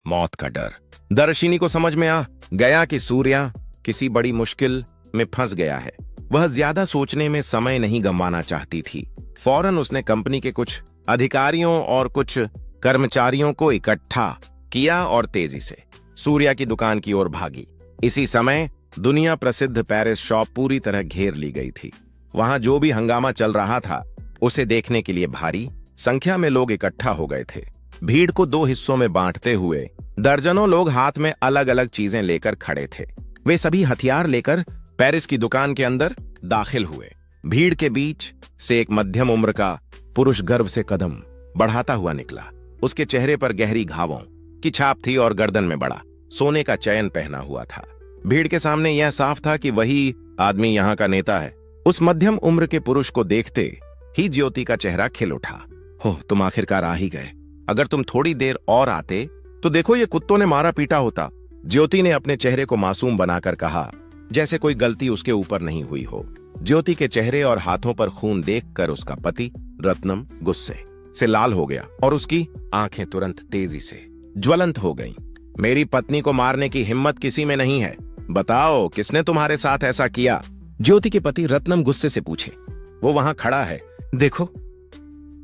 मौत का डर। दर्शिनी को समझ में आ गया कि सूर्या किसी बड़ी मुश्किल में फंस गया है। वह ज्यादा सोचने में समय नहीं गंवाना चाहती थी। फौरन उसने कंपनी के कुछ अधिकारियों और कुछ कर्मचारियों को इकट्ठा किया और तेजी से सूर्या की दुकान की ओर भागी। इसी समय दुनिया प्रसिद्ध पेरिस शॉप पूरी तरह घेर ली गई थी। वहां जो भी हंगामा चल रहा था उसे देखने के लिए भारी संख्या में लोग इकट्ठा हो गए थे। भीड़ को दो हिस्सों में बांटते हुए दर्जनों लोग हाथ में अलग अलग चीजें लेकर खड़े थे। वे सभी हथियार लेकर पेरिस की दुकान के अंदर दाखिल हुए। भीड़ के बीच से एक मध्यम उम्र का पुरुष गर्व से कदम बढ़ाता हुआ निकला। उसके चेहरे पर गहरी घावों की छाप थी और गर्दन में बड़ा सोने का चयन पहना हुआ था। भीड़ के सामने यह साफ था कि वही आदमी यहाँ का नेता है। उस मध्यम उम्र के पुरुष को देखते ही ज्योति का चेहरा खिल उठा। हो, तुम आखिरकार आ ही गए। अगर तुम थोड़ी देर और आते तो देखो ये कुत्तों ने मारा पीटा होता। ज्योति ने अपने चेहरे को मासूम बनाकर कहा, जैसे कोई गलती उसके ऊपर नहीं हुई हो। ज्योति के चेहरे और हाथों पर खून देखकर उसका पति रत्नम गुस्से से लाल हो गया और उसकी आंखें तुरंत तेजी से ज्वलंत हो गईं। मेरी पत्नी को मारने की हिम्मत किसी में नहीं है। बताओ किसने तुम्हारे साथ ऐसा किया? ज्योति के पति रत्नम गुस्से से पूछे। वो वहां खड़ा है, देखो।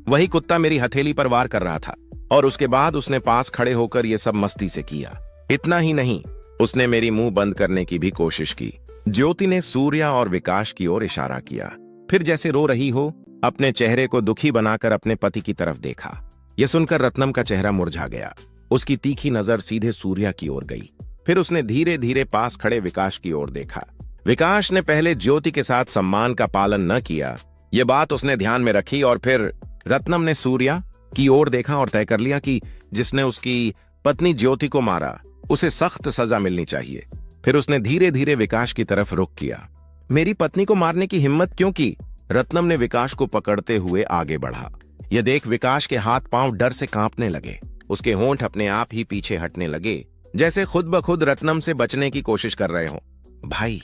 वही कुत्ता मेरी हथेली पर वार कर रहा था और उसके बाद उसने पास खड़े होकर यह सब मस्ती से किया। इतना ही नहीं, उसने मेरी मुंह बंद करने की भी कोशिश की। ज्योति ने सूर्या और विकास की ओर इशारा किया, फिर जैसे रो रही हो अपने चेहरे को दुखी बनाकर अपने पति की तरफ देखा। यह सुनकर रत्नम का चेहरा मुरझा गया। उसकी तीखी नजर सीधे सूर्या की ओर गई। फिर उसने धीरे धीरे पास खड़े विकास की ओर देखा। विकास ने पहले ज्योति के साथ सम्मान का पालन न किया, यह बात उसने ध्यान में रखी और फिर रत्नम ने सूर्या की ओर देखा और तय कर लिया कि जिसने उसकी पत्नी ज्योति को मारा उसे सख्त सजा मिलनी चाहिए। फिर उसने धीरे धीरे विकास की तरफ रुख किया। मेरी पत्नी को मारने की हिम्मत क्यों की? रत्नम ने विकास को पकड़ते हुए आगे बढ़ा। यह देख विकास के हाथ पांव डर से कांपने लगे। उसके होंठ अपने आप ही पीछे हटने लगे, जैसे खुद ब खुद रत्नम से बचने की कोशिश कर रहे हो। भाई,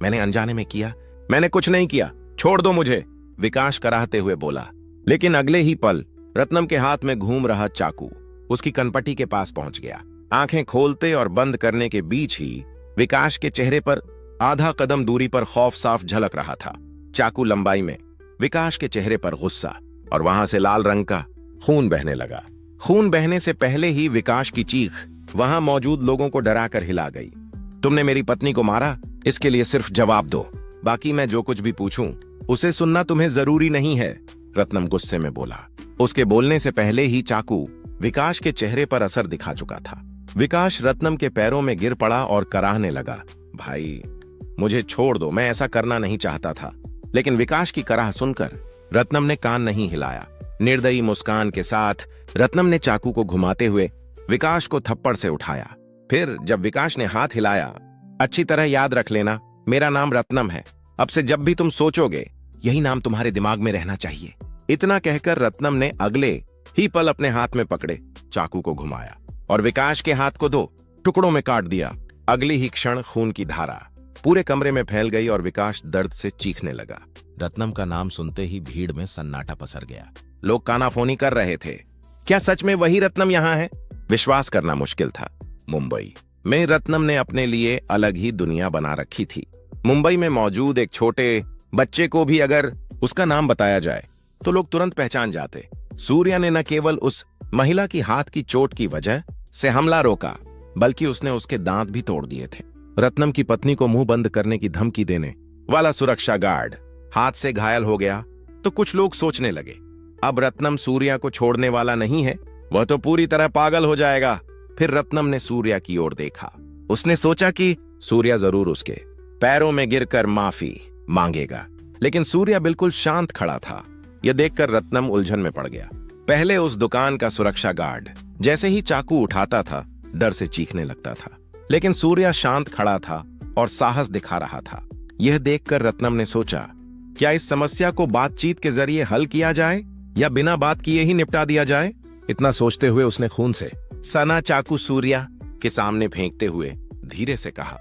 मैंने अनजाने में किया। मैंने कुछ नहीं किया, छोड़ दो मुझे, विकास कराहते हुए बोला। लेकिन अगले ही पल रत्नम के हाथ में घूम रहा चाकू उसकी कनपटी के पास पहुंच गया। आंखें खोलते और बंद करने के बीच ही विकास के चेहरे पर आधा कदम दूरी पर खौफ साफ झलक रहा था। चाकू लंबाई में विकास के चेहरे पर गुस्सा और वहां से लाल रंग का खून बहने लगा। खून बहने से पहले ही विकास की चीख वहां मौजूद लोगों को डराकर हिला गई। तुमने मेरी पत्नी को मारा, इसके लिए सिर्फ जवाब दो। बाकी मैं जो कुछ भी पूछूं उसे सुनना तुम्हें जरूरी नहीं है, रत्नम गुस्से में बोला। उसके बोलने से पहले ही चाकू विकास के चेहरे पर असर दिखा चुका था। विकास रत्नम के पैरों में गिर पड़ा और कराहने लगा, भाई मुझे छोड़ दो, मैं ऐसा करना नहीं चाहता था। लेकिन विकास की कराह सुनकर रत्नम ने कान नहीं हिलाया। निर्दयी मुस्कान के साथ रत्नम ने चाकू को घुमाते हुए विकास को थप्पड़ से उठाया। फिर जब विकास ने हाथ हिलाया, अच्छी तरह याद रख लेना, मेरा नाम रत्नम है। अब से जब भी तुम सोचोगे यही नाम तुम्हारे दिमाग में रहना चाहिए। इतना कहकर रत्नम ने अगले ही पल अपने हाथ में पकड़े चाकू को घुमाया और विकास के हाथ को 2 टुकड़ों में काट दिया। अगली ही क्षण खून की धारा पूरे कमरे में फैल गई और विकास दर्द से चीखने लगा। रत्नम का नाम सुनते ही भीड़ में सन्नाटा पसर गया। लोग कानाफोनी कर रहे थे। क्या सच में वही रत्नम यहाँ है? विश्वास करना मुश्किल था। मुंबई में रत्नम ने अपने लिए अलग ही दुनिया बना रखी थी। मुंबई में मौजूद एक छोटे बच्चे को भी अगर उसका नाम बताया जाए तो लोग तुरंत पहचान जाते। सूर्या ने न केवल उस महिला की हाथ की चोट की वजह से हमला रोका, बल्कि उसने उसके दांत भी तोड़ दिए थे। रत्नम की पत्नी को मुंह बंद करने की धमकी देने वाला सुरक्षा गार्ड हाथ से घायल हो गया तो कुछ लोग सोचने लगे, अब रत्नम सूर्या को छोड़ने वाला नहीं है, वह तो पूरी तरह पागल हो जाएगा। फिर रत्नम ने सूर्या की ओर देखा। उसने सोचा कि सूर्या जरूर उसके पैरों में गिरकर माफी मांगेगा, लेकिन सूर्या बिल्कुल शांत खड़ा था। यह देखकर रत्नम उलझन में पड़ गया। पहले उस दुकान का सुरक्षा गार्ड जैसे ही चाकू उठाता था डर से चीखने लगता था, लेकिन सूर्या शांत खड़ा था और साहस दिखा रहा था। यह देखकर रत्नम ने सोचा, क्या इस समस्या को बातचीत के जरिए हल किया जाए या बिना बात किए ही निपटा दिया जाए? इतना सोचते हुए उसने खून से सना चाकू सूर्या के सामने फेंकते हुए धीरे से कहा,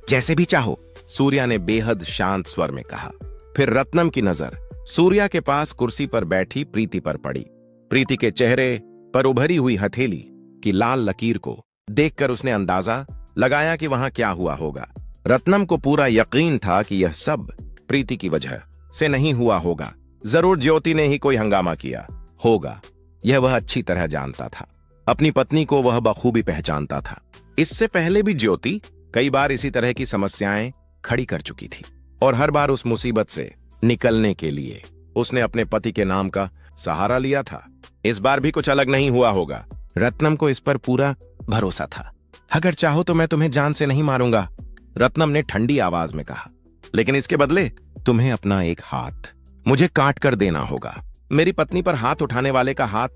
जैसे भी चाहो, सूर्या ने बेहद शांत स्वर में कहा। फिर रत्नम की नजर सूर्या के पास कुर्सी पर बैठी प्रीति पर पड़ी। प्रीति के चेहरे पर उभरी हुई हथेली की लाल लकीर को देखकर उसने अंदाजा लगाया कि वहां क्या हुआ होगा। रत्नम को पूरा यकीन था कि यह सब प्रीति की वजह से नहीं हुआ होगा। जरूर ज्योति ने ही कोई हंगामा किया होगा, यह वह अच्छी तरह जानता था। अपनी पत्नी को वह बखूबी पहचानता था। इससे पहले भी ज्योति कई बार इसी तरह की समस्याएं खड़ी कर चुकी थी और हर बार उस मुसीबत से निकलने के लिए उसने अपने पति के नाम का सहारा लिया था। इस बार भी कुछ अलग नहीं हुआ होगा। रत्नम को इस पर पूरा भरोसा था। अगर चाहो तो मैं तुम्हें जान से नहीं मारूंगा, रत्नम ने ठंडी आवाज में कहा, लेकिन इसके बदले तुम्हें अपना एक हाथ मुझे काट कर देना होगा। मेरी पत्नी पर हाथ उठाने वाले का हाथ।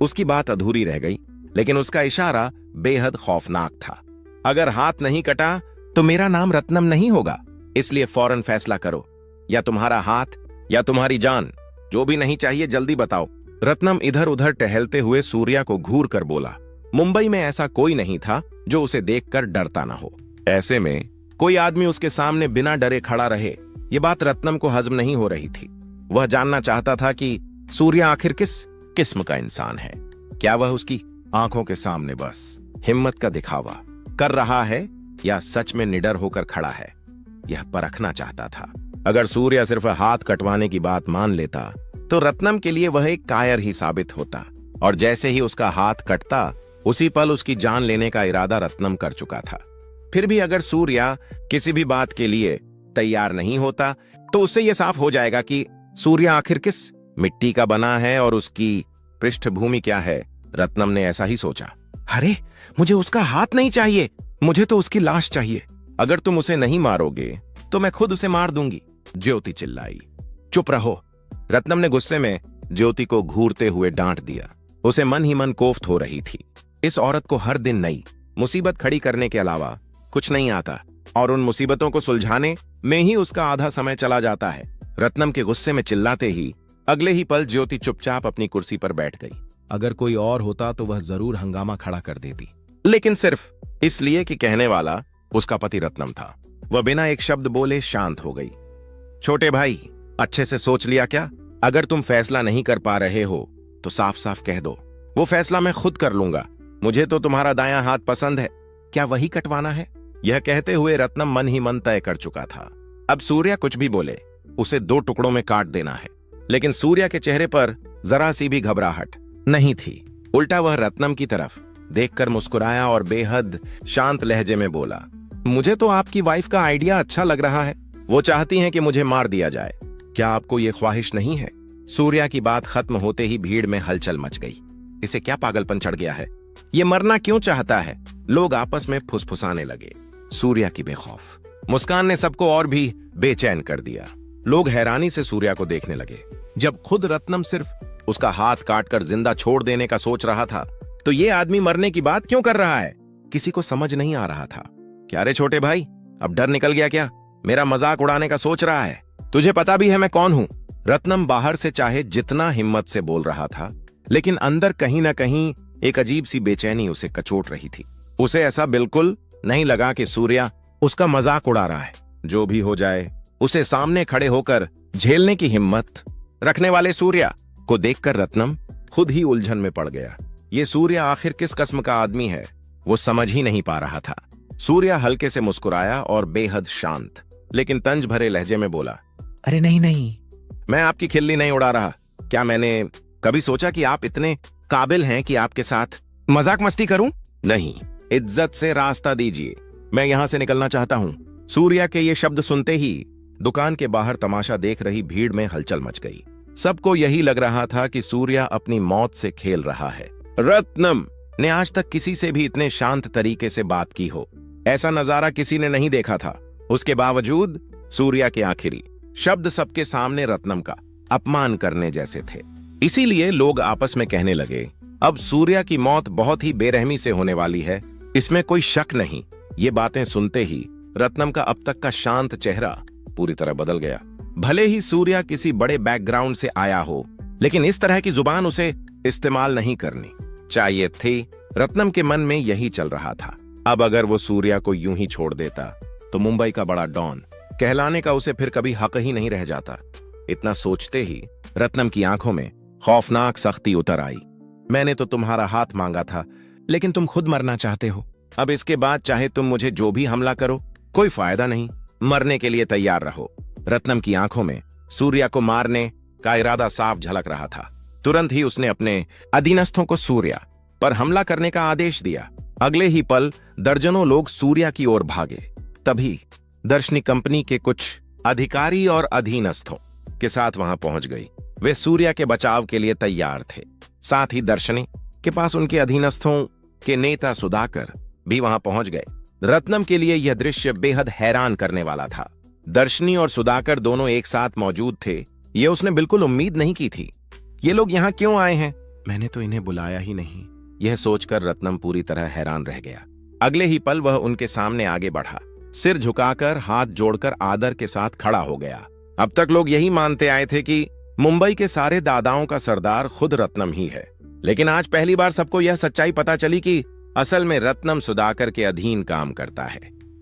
उसकी बात अधूरी रह गई, लेकिन उसका इशारा बेहद खौफनाक था। अगर हाथ नहीं कटा तो मेरा नाम रत्नम नहीं होगा, इसलिए फौरन फैसला करो, या तुम्हारा हाथ या तुम्हारी जान। जो भी नहीं चाहिए जल्दी बताओ। रत्नम इधर उधर टहलते हुए सूर्या को घूर कर बोला। मुंबई में ऐसा कोई नहीं था जो उसे देखकर डरता ना हो। ऐसे में कोई आदमी उसके सामने बिना डरे खड़ा रहे, ये बात रत्नम को हजम नहीं हो रही थी। वह जानना चाहता था कि सूर्या आखिर किस किस्म का इंसान है। क्या वह उसकी आंखों के सामने बस हिम्मत का दिखावा कर रहा है या सच में निडर होकर खड़ा है, यह परखना चाहता था। अगर सूर्या सिर्फ हाथ कटवाने की बात मान लेता तो रत्नम के लिए वह एक कायर ही साबित होता, और जैसे ही उसका हाथ कटता उसी पल उसकी जान लेने का इरादा रत्नम कर चुका था। फिर भी अगर सूर्या किसी भी बात के लिए तैयार नहीं होता तो उससे यह साफ हो जाएगा कि सूर्या आखिर किस मिट्टी का बना है और उसकी पृष्ठभूमि क्या है। रत्नम ने ऐसा ही सोचा। अरे मुझे उसका हाथ नहीं चाहिए, मुझे तो उसकी लाश चाहिए। अगर तुम उसे नहीं मारोगे तो मैं खुद उसे मार दूंगी, ज्योति चिल्लाई। चुप रहो, रत्नम ने गुस्से में ज्योति को घूरते हुए डांट दिया। उसे मन ही मन कोफ्त हो रही थी। इस औरत को हर दिन नई मुसीबत खड़ी करने के अलावा कुछ नहीं आता, और उन मुसीबतों को सुलझाने में ही उसका आधा समय चला जाता है। रत्नम के गुस्से में चिल्लाते ही अगले ही पल ज्योति चुपचाप अपनी कुर्सी पर बैठ गई। अगर कोई और होता तो वह जरूर हंगामा खड़ा कर देती, लेकिन सिर्फ इसलिए कि कहने वाला उसका पति रत्नम था। वह बिना एक शब्द बोले शांत हो गई। छोटे भाई, अच्छे से सोच लिया क्या? अगर तुम फैसला नहीं कर पा रहे हो तो साफ साफ कह दो, वो फैसला मैं खुद कर लूंगा। मुझे तो तुम्हारा दायां हाथ पसंद है, क्या वही कटवाना है? यह कहते हुए रत्नम मन ही मन तय कर चुका था। अब सूर्या कुछ भी बोले उसे 2 टुकड़ों में काट देना है। लेकिन सूर्या के चेहरे पर जरा सी भी घबराहट नहीं थी। उल्टा वह रत्नम की तरफ देखकर मुस्कुराया और बेहद शांत लहजे में बोला, मुझे तो आपकी वाइफ का आइडिया अच्छा लग रहा है। वो चाहती हैं कि मुझे मार दिया जाए। क्या आपको ये ख्वाहिश नहीं है? सूर्या की बात खत्म होते ही भीड़ में हलचल मच गई। इसे क्या पागलपन चढ़ गया है? ये मरना क्यों चाहता है? लोग आपस में फुसफुसाने लगे। सूर्या की बेखौफ मुस्कान ने सबको और भी बेचैन कर दिया। लोग हैरानी से सूर्या को देखने लगे। जब खुद रत्नम सिर्फ उसका हाथ काटकर जिंदा छोड़ देने का सोच रहा था, तो ये आदमी मरने की बात क्यों कर रहा है? किसी को समझ नहीं आ रहा था। क्या रे छोटे भाई, अब डर निकल गया क्या? मेरा मजाक उड़ाने का सोच रहा है? तुझे पता भी है मैं कौन हूं? रत्नम बाहर से चाहे जितना हिम्मत से बोल रहा था, लेकिन अंदर कहीं ना कहीं एक अजीब सी बेचैनी उसे कचोट रही थी। उसे ऐसा बिल्कुल नहीं लगा कि सूर्या उसका मजाक उड़ा रहा है। जो भी हो जाए, उसे सामने खड़े होकर झेलने की हिम्मत रखने वाले सूर्या को देखकर रत्नम खुद ही उलझन में पड़ गया। ये सूर्या आखिर किस किस्म का आदमी है, वो समझ ही नहीं पा रहा था। सूर्या हल्के से मुस्कुराया और बेहद शांत लेकिन तंज भरे लहजे में बोला, अरे नहीं नहीं, मैं आपकी खिल्ली नहीं उड़ा रहा। क्या मैंने कभी सोचा कि आप इतने काबिल हैं कि आपके साथ मजाक मस्ती करूं? नहीं, इज्जत से रास्ता दीजिए, मैं यहां से निकलना चाहता हूं। सूर्या के ये शब्द सुनते ही दुकान के बाहर तमाशा देख रही भीड़ में हलचल मच गई। सबको यही लग रहा था कि सूर्या अपनी मौत से खेल रहा है। रत्नम ने आज तक किसी से भी इतने शांत तरीके से बात की हो, ऐसा नजारा किसी ने नहीं देखा था। उसके बावजूद सूर्या के आखिरी शब्द सबके सामने रत्नम का अपमान करने जैसे थे। इसीलिए लोग आपस में कहने लगे, अब सूर्या की मौत बहुत ही बेरहमी से होने वाली है, इसमें कोई शक नहीं। ये बातें सुनते ही रत्नम का अब तक का शांत चेहरा पूरी तरह बदल गया। भले ही सूर्या किसी बड़े बैकग्राउंड से आया हो, लेकिन इस तरह की जुबान उसे इस्तेमाल नहीं करनी चाहिए थी। रत्नम के मन में यही चल रहा था। अब अगर वो सूर्या को यूं ही छोड़ देता तो मुंबई का बड़ा डॉन कहलाने का उसे फिर कभी हक ही नहीं रह जाता। इतना सोचते ही रत्नम की आंखों में खौफनाक सख्ती उतर आई। मैंने तो तुम्हारा हाथ मांगा था, लेकिन तुम खुद मरना चाहते हो। अब इसके बाद चाहे तुम मुझे जो भी हमला करो, कोई फायदा नहीं। मरने के लिए तैयार रहो। रत्नम की आंखों में सूर्या को मारने का इरादा साफ झलक रहा था। तुरंत ही उसने अपने अधीनस्थों को सूर्या पर हमला करने का आदेश दिया। अगले ही पल दर्जनों लोग सूर्या की ओर भागे। तभी दर्शनी कंपनी के कुछ अधिकारी और अधीनस्थों के साथ वहां पहुंच गई। वे सूर्या के बचाव के लिए तैयार थे। साथ ही दर्शनी के पास उनके अधीनस्थों के नेता सुधाकर भी वहां पहुंच गए। रत्नम के लिए यह दृश्य बेहद हैरान करने वाला था। दर्शनी और सुधाकर दोनों एक साथ मौजूद थे, ये उसने बिल्कुल उम्मीद नहीं की थी। ये लोग यहाँ क्यों आए हैं? मैंने तो इन्हें बुलाया ही नहीं। यह सोचकर रत्नम पूरी तरह हैरान रह गया। अगले ही पल वह उनके सामने आगे बढ़ा, सिर झुकाकर हाथ जोड़कर आदर के साथ खड़ा हो गया। अब तक लोग यही मानते आए थे कि मुंबई के सारे दादाओं का सरदार खुद रत्नम ही है, लेकिन आज पहली बार सबको यह सच्चाई पता चली कि असल में रत्नम सुधाकर के अधीन काम करता है।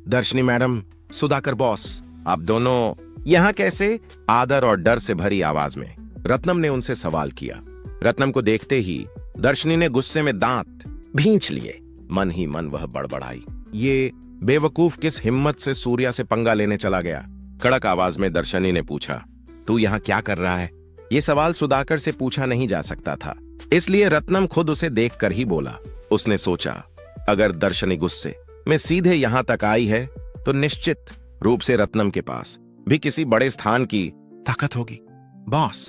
दर्शनी मैडम, सुधाकर बॉस, आप दोनों यहाँ कैसे? आदर और डर से भरी आवाज में रत्नम ने उनसे सवाल किया। रत्नम को देखते ही दर्शनी ने गुस्से में दांत भींच लिए। मन ही मन वह बड़बड़ाई, ये बेवकूफ किस हिम्मत से सूर्या से पंगा लेने चला गया? कड़क आवाज में दर्शनी ने पूछा, तू यहाँ क्या कर रहा है? ये सवाल सुधाकर से पूछा नहीं जा सकता था, इसलिए रत्नम खुद उसे देखकर ही बोला। उसने सोचा, अगर दर्शनी गुस्से में सीधे यहां तक आई है तो निश्चित रूप से रत्नम के पास भी किसी बड़े स्थान की ताकत होगी। बॉस,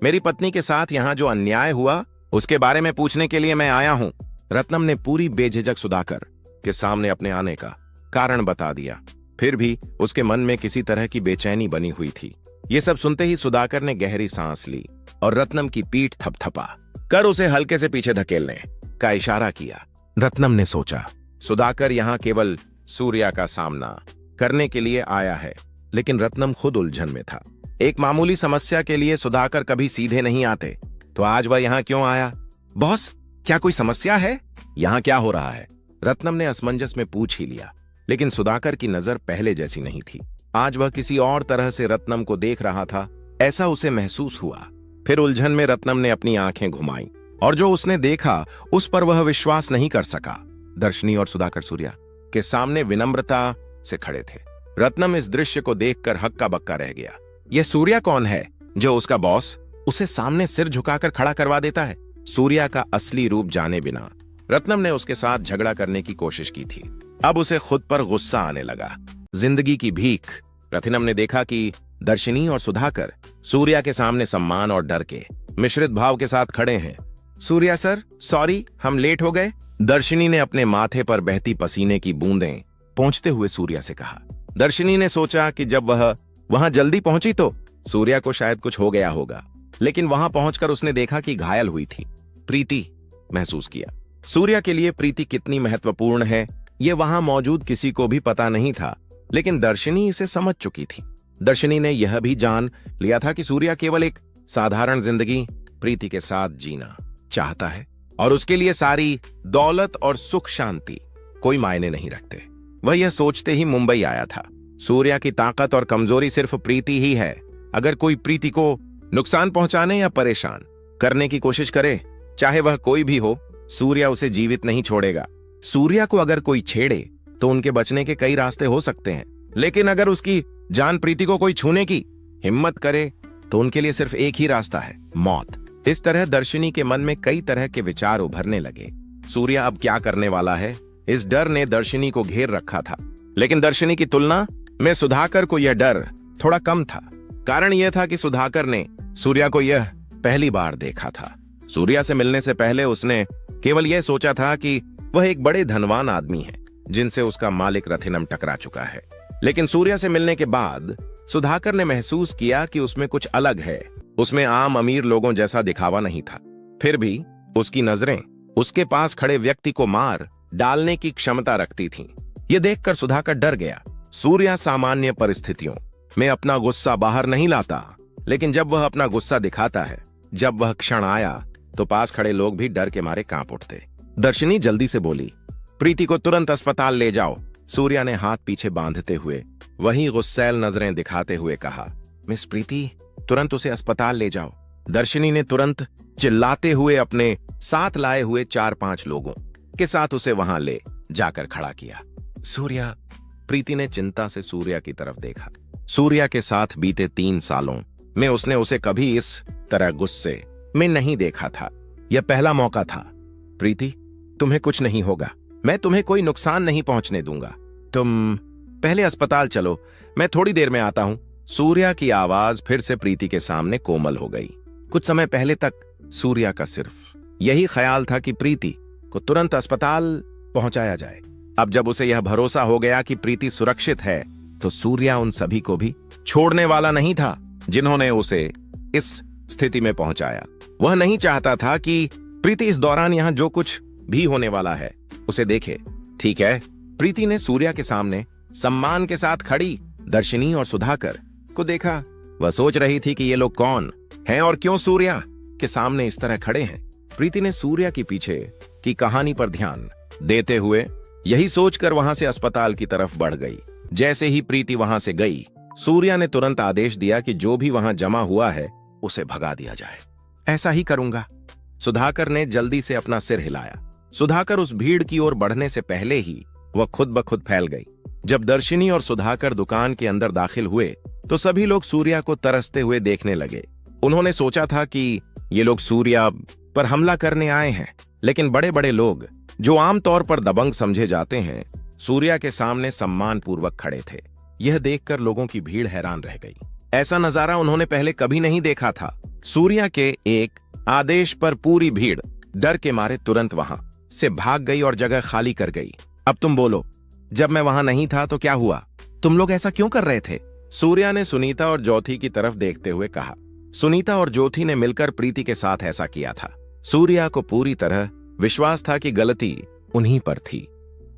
मेरी पत्नी के साथ यहां जो अन्याय हुआ उसके बारे में पूछने के लिए मैं आया हूं। रत्नम ने पूरी बेझिझक सुधाकर के सामने अपने आने का कारण बता दिया। फिर भी उसके मन में किसी तरह की बेचैनी बनी हुई थी। ये सब सुनते ही सुधाकर ने गहरी सांस ली और रत्नम की पीठ थपथपा कर उसे हल्के से पीछे धकेलने का इशारा किया। रत्नम ने सोचा, सुधाकर यहाँ केवल सूर्या का सामना करने के लिए आया है, लेकिन रत्नम खुद उलझन में था। एक मामूली समस्या के लिए सुधाकर कभी सीधे नहीं आते, तो आज वह यहाँ क्यों आया? बॉस, क्या कोई समस्या है? यहाँ क्या हो रहा है? रत्नम ने असमंजस में पूछ ही लिया, लेकिन सुधाकर की नजर पहले जैसी नहीं थी। आज वह किसी और तरह से रत्नम को देख रहा था, ऐसा उसे महसूस हुआ। फिर उलझन में रत्नम ने अपनी आंखें घुमाई और जो उसने देखा उस पर वह विश्वास नहीं कर सका। दर्शनी और सुधाकर सूर्या के सामने विनम्रता से खड़े थे। रत्नम इस दृश्य को देखकर हक्का बक्का रह गया। यह सूर्या कौन है जो उसका बॉस उसे सामने सिर झुकाकर खड़ा करवा देता है? सूर्या का असली रूप जाने बिना रत्नम ने उसके साथ झगड़ा करने की कोशिश की थी। अब उसे खुद पर गुस्सा आने लगा। जिंदगी की भीख। रत्नम ने देखा कि दर्शनी और सुधाकर सूर्या के सामने सम्मान और डर के मिश्रित भाव के साथ खड़े हैं। सूर्या सर, सॉरी, हम लेट हो गए। दर्शनी ने अपने माथे पर बहती पसीने की बूंदें पहुंचते हुए सूर्या से कहा। दर्शनी ने सोचा कि जब वह वहां जल्दी पहुंची तो सूर्या को शायद कुछ हो गया होगा, लेकिन वहां पहुंचकर उसने देखा कि घायल हुई थी। प्रीति महसूस किया। सूर्या के लिए प्रीति कितनी महत्वपूर्ण है ये वहां मौजूद किसी को भी पता नहीं था, लेकिन दर्शनी इसे समझ चुकी थी। दर्शनी ने यह भी जान लिया था कि सूर्या केवल एक साधारण जिंदगी प्रीति के साथ जीना चाहता है और उसके लिए सारी दौलत और सुख शांति कोई मायने नहीं रखते। वह यह सोचते ही मुंबई आया था। सूर्या की ताकत और कमजोरी सिर्फ प्रीति ही है। अगर कोई प्रीति को नुकसान पहुंचाने या परेशान करने की कोशिश करे, चाहे वह कोई भी हो, सूर्या उसे जीवित नहीं छोड़ेगा। सूर्या को अगर कोई छेड़े तो उनके बचने के कई रास्ते हो सकते हैं, लेकिन अगर उसकी जान प्रीति को कोई छूने की हिम्मत करे तो उनके लिए सिर्फ एक ही रास्ता है, मौत। इस तरह दर्शनी के मन में कई तरह के विचार उभरने लगे। सूर्या अब क्या करने वाला है, इस डर ने दर्शनी को घेर रखा था। लेकिन दर्शनी की तुलना में सुधाकर को यह डर थोड़ा कम था। कारण यह था कि सुधाकर ने सूर्या को यह पहली बार देखा था। सूर्या से मिलने से पहले उसने केवल यह सोचा था कि वह एक बड़े धनवान आदमी है जिनसे उसका मालिक रथिनम टकरा चुका है। लेकिन सूर्या से मिलने के बाद सुधाकर ने महसूस किया कि उसमें कुछ अलग है। उसमें आम अमीर लोगों जैसा दिखावा नहीं था। फिर भी उसकी नजरें उसके पास खड़े व्यक्ति को मार डालने की क्षमता रखती थीं। यह देखकर सुधाकर डर गया। सूर्या सामान्य परिस्थितियों में अपना गुस्सा बाहर नहीं लाता, लेकिन जब वह अपना गुस्सा दिखाता है, जब वह क्षण आया तो पास खड़े लोग भी डर के मारे कांप उठते। दर्शनी जल्दी से बोली, प्रीति को तुरंत अस्पताल ले जाओ। सूर्या ने हाथ पीछे बांधते हुए वहीं गुस्सैल नजरें दिखाते हुए कहा, मिस प्रीति, तुरंत उसे अस्पताल ले जाओ। दर्शनी ने तुरंत चिल्लाते हुए अपने साथ लाए हुए 4-5 लोगों के साथ उसे वहां ले जाकर खड़ा किया। सूर्या। प्रीति ने चिंता से सूर्या की तरफ देखा। सूर्या के साथ बीते 3 सालों में उसने उसे कभी इस तरह गुस्से में नहीं देखा था। यह पहला मौका था। प्रीति, तुम्हें कुछ नहीं होगा, मैं तुम्हें कोई नुकसान नहीं पहुंचने दूंगा। तुम पहले अस्पताल चलो, मैं थोड़ी देर में आता हूं। सूर्या की आवाज फिर से प्रीति के सामने कोमल हो गई। कुछ समय पहले तक सूर्या का सिर्फ यही ख्याल था कि प्रीति को तुरंत अस्पताल पहुंचाया जाए। अब जब उसे यह भरोसा हो गया कि प्रीति सुरक्षित है, तो सूर्या उन सभी को भी छोड़ने वाला नहीं था जिन्होंने उसे इस स्थिति में पहुंचाया। वह नहीं चाहता था कि प्रीति इस दौरान यहां जो कुछ भी होने वाला है उसे देखे। ठीक है, प्रीति ने सूर्या के सामने सम्मान के साथ खड़ी दर्शिनी और सुधाकर को देखा। वह सोच रही थी कि ये लोग कौन हैं और क्यों सूर्या के सामने इस तरह खड़े हैं। प्रीति ने सूर्या के पीछे की कहानी पर ध्यान देते हुए यही सोचकर वहां से अस्पताल की तरफ बढ़ गई। जैसे ही प्रीति वहां से गई, सूर्या ने तुरंत आदेश दिया कि जो भी वहां जमा हुआ है उसे भगा दिया जाए। ऐसा ही करूंगा। सुधाकर ने जल्दी से अपना सिर हिलाया। सुधाकर उस भीड़ की ओर बढ़ने से पहले ही वह खुद ब खुद फैल गई। जब दर्शिनी और सुधाकर दुकान के अंदर दाखिल हुए तो सभी लोग सूर्या को तरसते हुए देखने लगे। उन्होंने सोचा था कि ये लोग सूर्या पर हमला करने आए हैं, लेकिन बड़े बड़े लोग जो आमतौर पर दबंग समझे जाते हैं, सूर्या के सामने सम्मान पूर्वक खड़े थे। यह देखकर लोगों की भीड़ हैरान रह गई। ऐसा नजारा उन्होंने पहले कभी नहीं देखा था। सूर्या के एक आदेश पर पूरी भीड़ डर के मारे तुरंत वहां से भाग गई और जगह खाली कर गई। अब तुम बोलो, जब मैं वहां नहीं था तो क्या हुआ? तुम लोग ऐसा क्यों कर रहे थे? सूर्या ने सुनीता और ज्योति की तरफ देखते हुए कहा। सुनीता और ज्योति ने मिलकर प्रीति के साथ ऐसा किया था। सूर्या को पूरी तरह विश्वास था कि गलती उन्हीं पर थी।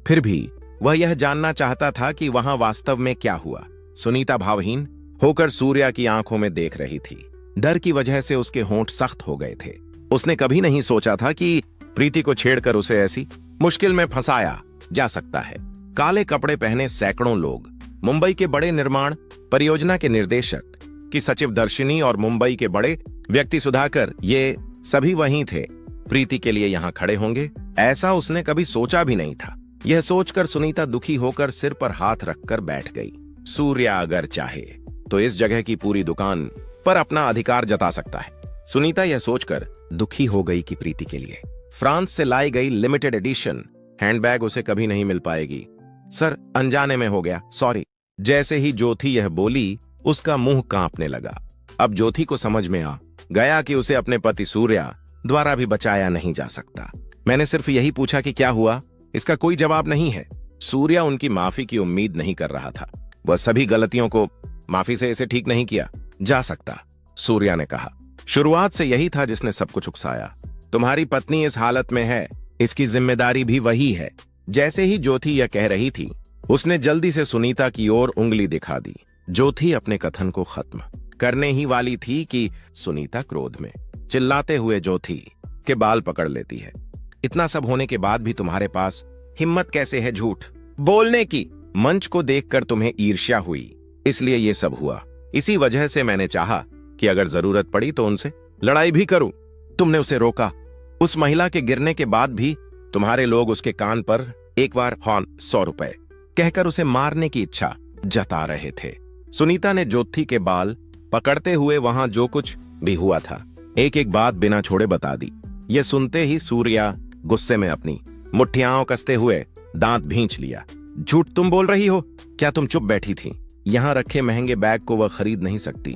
फिर भी वह यह जानना चाहता था कि वहां वास्तव में क्या हुआ। सुनीता भावहीन होकर सूर्या की आंखों में देख रही थी। डर की वजह से उसके होंठ सख्त हो गए थे। उसने कभी नहीं सोचा था कि प्रीति को छेड़कर उसे ऐसी मुश्किल में फंसाया जा सकता है। काले कपड़े पहने सैकड़ों लोग, मुंबई के बड़े निर्माण परियोजना के निर्देशक की सचिव दर्शिनी और मुंबई के बड़े व्यक्ति सुधाकर, ये सभी वहीं थे। प्रीति के लिए यहां खड़े होंगे, ऐसा उसने कभी सोचा भी नहीं था। यह सोचकर सुनीता दुखी होकर सिर पर हाथ रखकर बैठ गई। सूर्या अगर चाहे तो इस जगह की पूरी दुकान पर अपना अधिकार जता सकता है। सुनीता यह सोचकर दुखी हो गई कि प्रीति के लिए फ्रांस से लाई गई लिमिटेड एडिशन हैंडबैग उसे कभी नहीं मिल पाएगी। सर, अनजाने में हो गया, सॉरी। जैसे ही ज्योति यह बोली, उसका मुंह कांपने लगा। अब ज्योति को समझ में आ गया कि उसे अपने पति सूर्या द्वारा भी बचाया नहीं जा सकता। मैंने सिर्फ यही पूछा कि क्या हुआ, इसका कोई जवाब नहीं है। सूर्या उनकी माफी की उम्मीद नहीं कर रहा था। वह सभी गलतियों को माफी से इसे ठीक नहीं किया जा सकता, सूर्या ने कहा। शुरुआत से यही था जिसने सब कुछ उकसाया। तुम्हारी पत्नी इस हालत में है, इसकी जिम्मेदारी भी वही है। जैसे ही ज्योति यह कह रही थी, उसने जल्दी से सुनीता की ओर उंगली दिखा दी। ज्योति अपने कथन को खत्म करने ही वाली थी कि सुनीता क्रोध में चिल्लाते हुए ज्योति के बाल पकड़ लेती है। इतना सब होने के बाद भी तुम्हारे पास हिम्मत कैसे है झूठ बोलने की? मंच को देखकर तुम्हें ईर्ष्या हुई, इसलिए ये सब हुआ। इसी वजह से मैंने चाहा कि अगर जरूरत पड़ी तो उनसे लड़ाई भी करूं। तुमने उसे रोका। उस महिला के गिरने के बाद भी तुम्हारे लोग उसके कान पर एक बार हॉर्न 100 रुपए कहकर उसे मारने की इच्छा जता रहे थे। सुनीता ने ज्योति के बाल पकड़ते हुए वहां जो कुछ भी हुआ था एक एक बात बिना छोड़े बता दी। यह सुनते ही सूर्या गुस्से में अपनी मुट्ठियां कसते हुए दांत भींच लिया। झूठ तुम बोल रही हो? क्या तुम चुप बैठी थी? यहां रखे महंगे बैग को वह खरीद नहीं सकती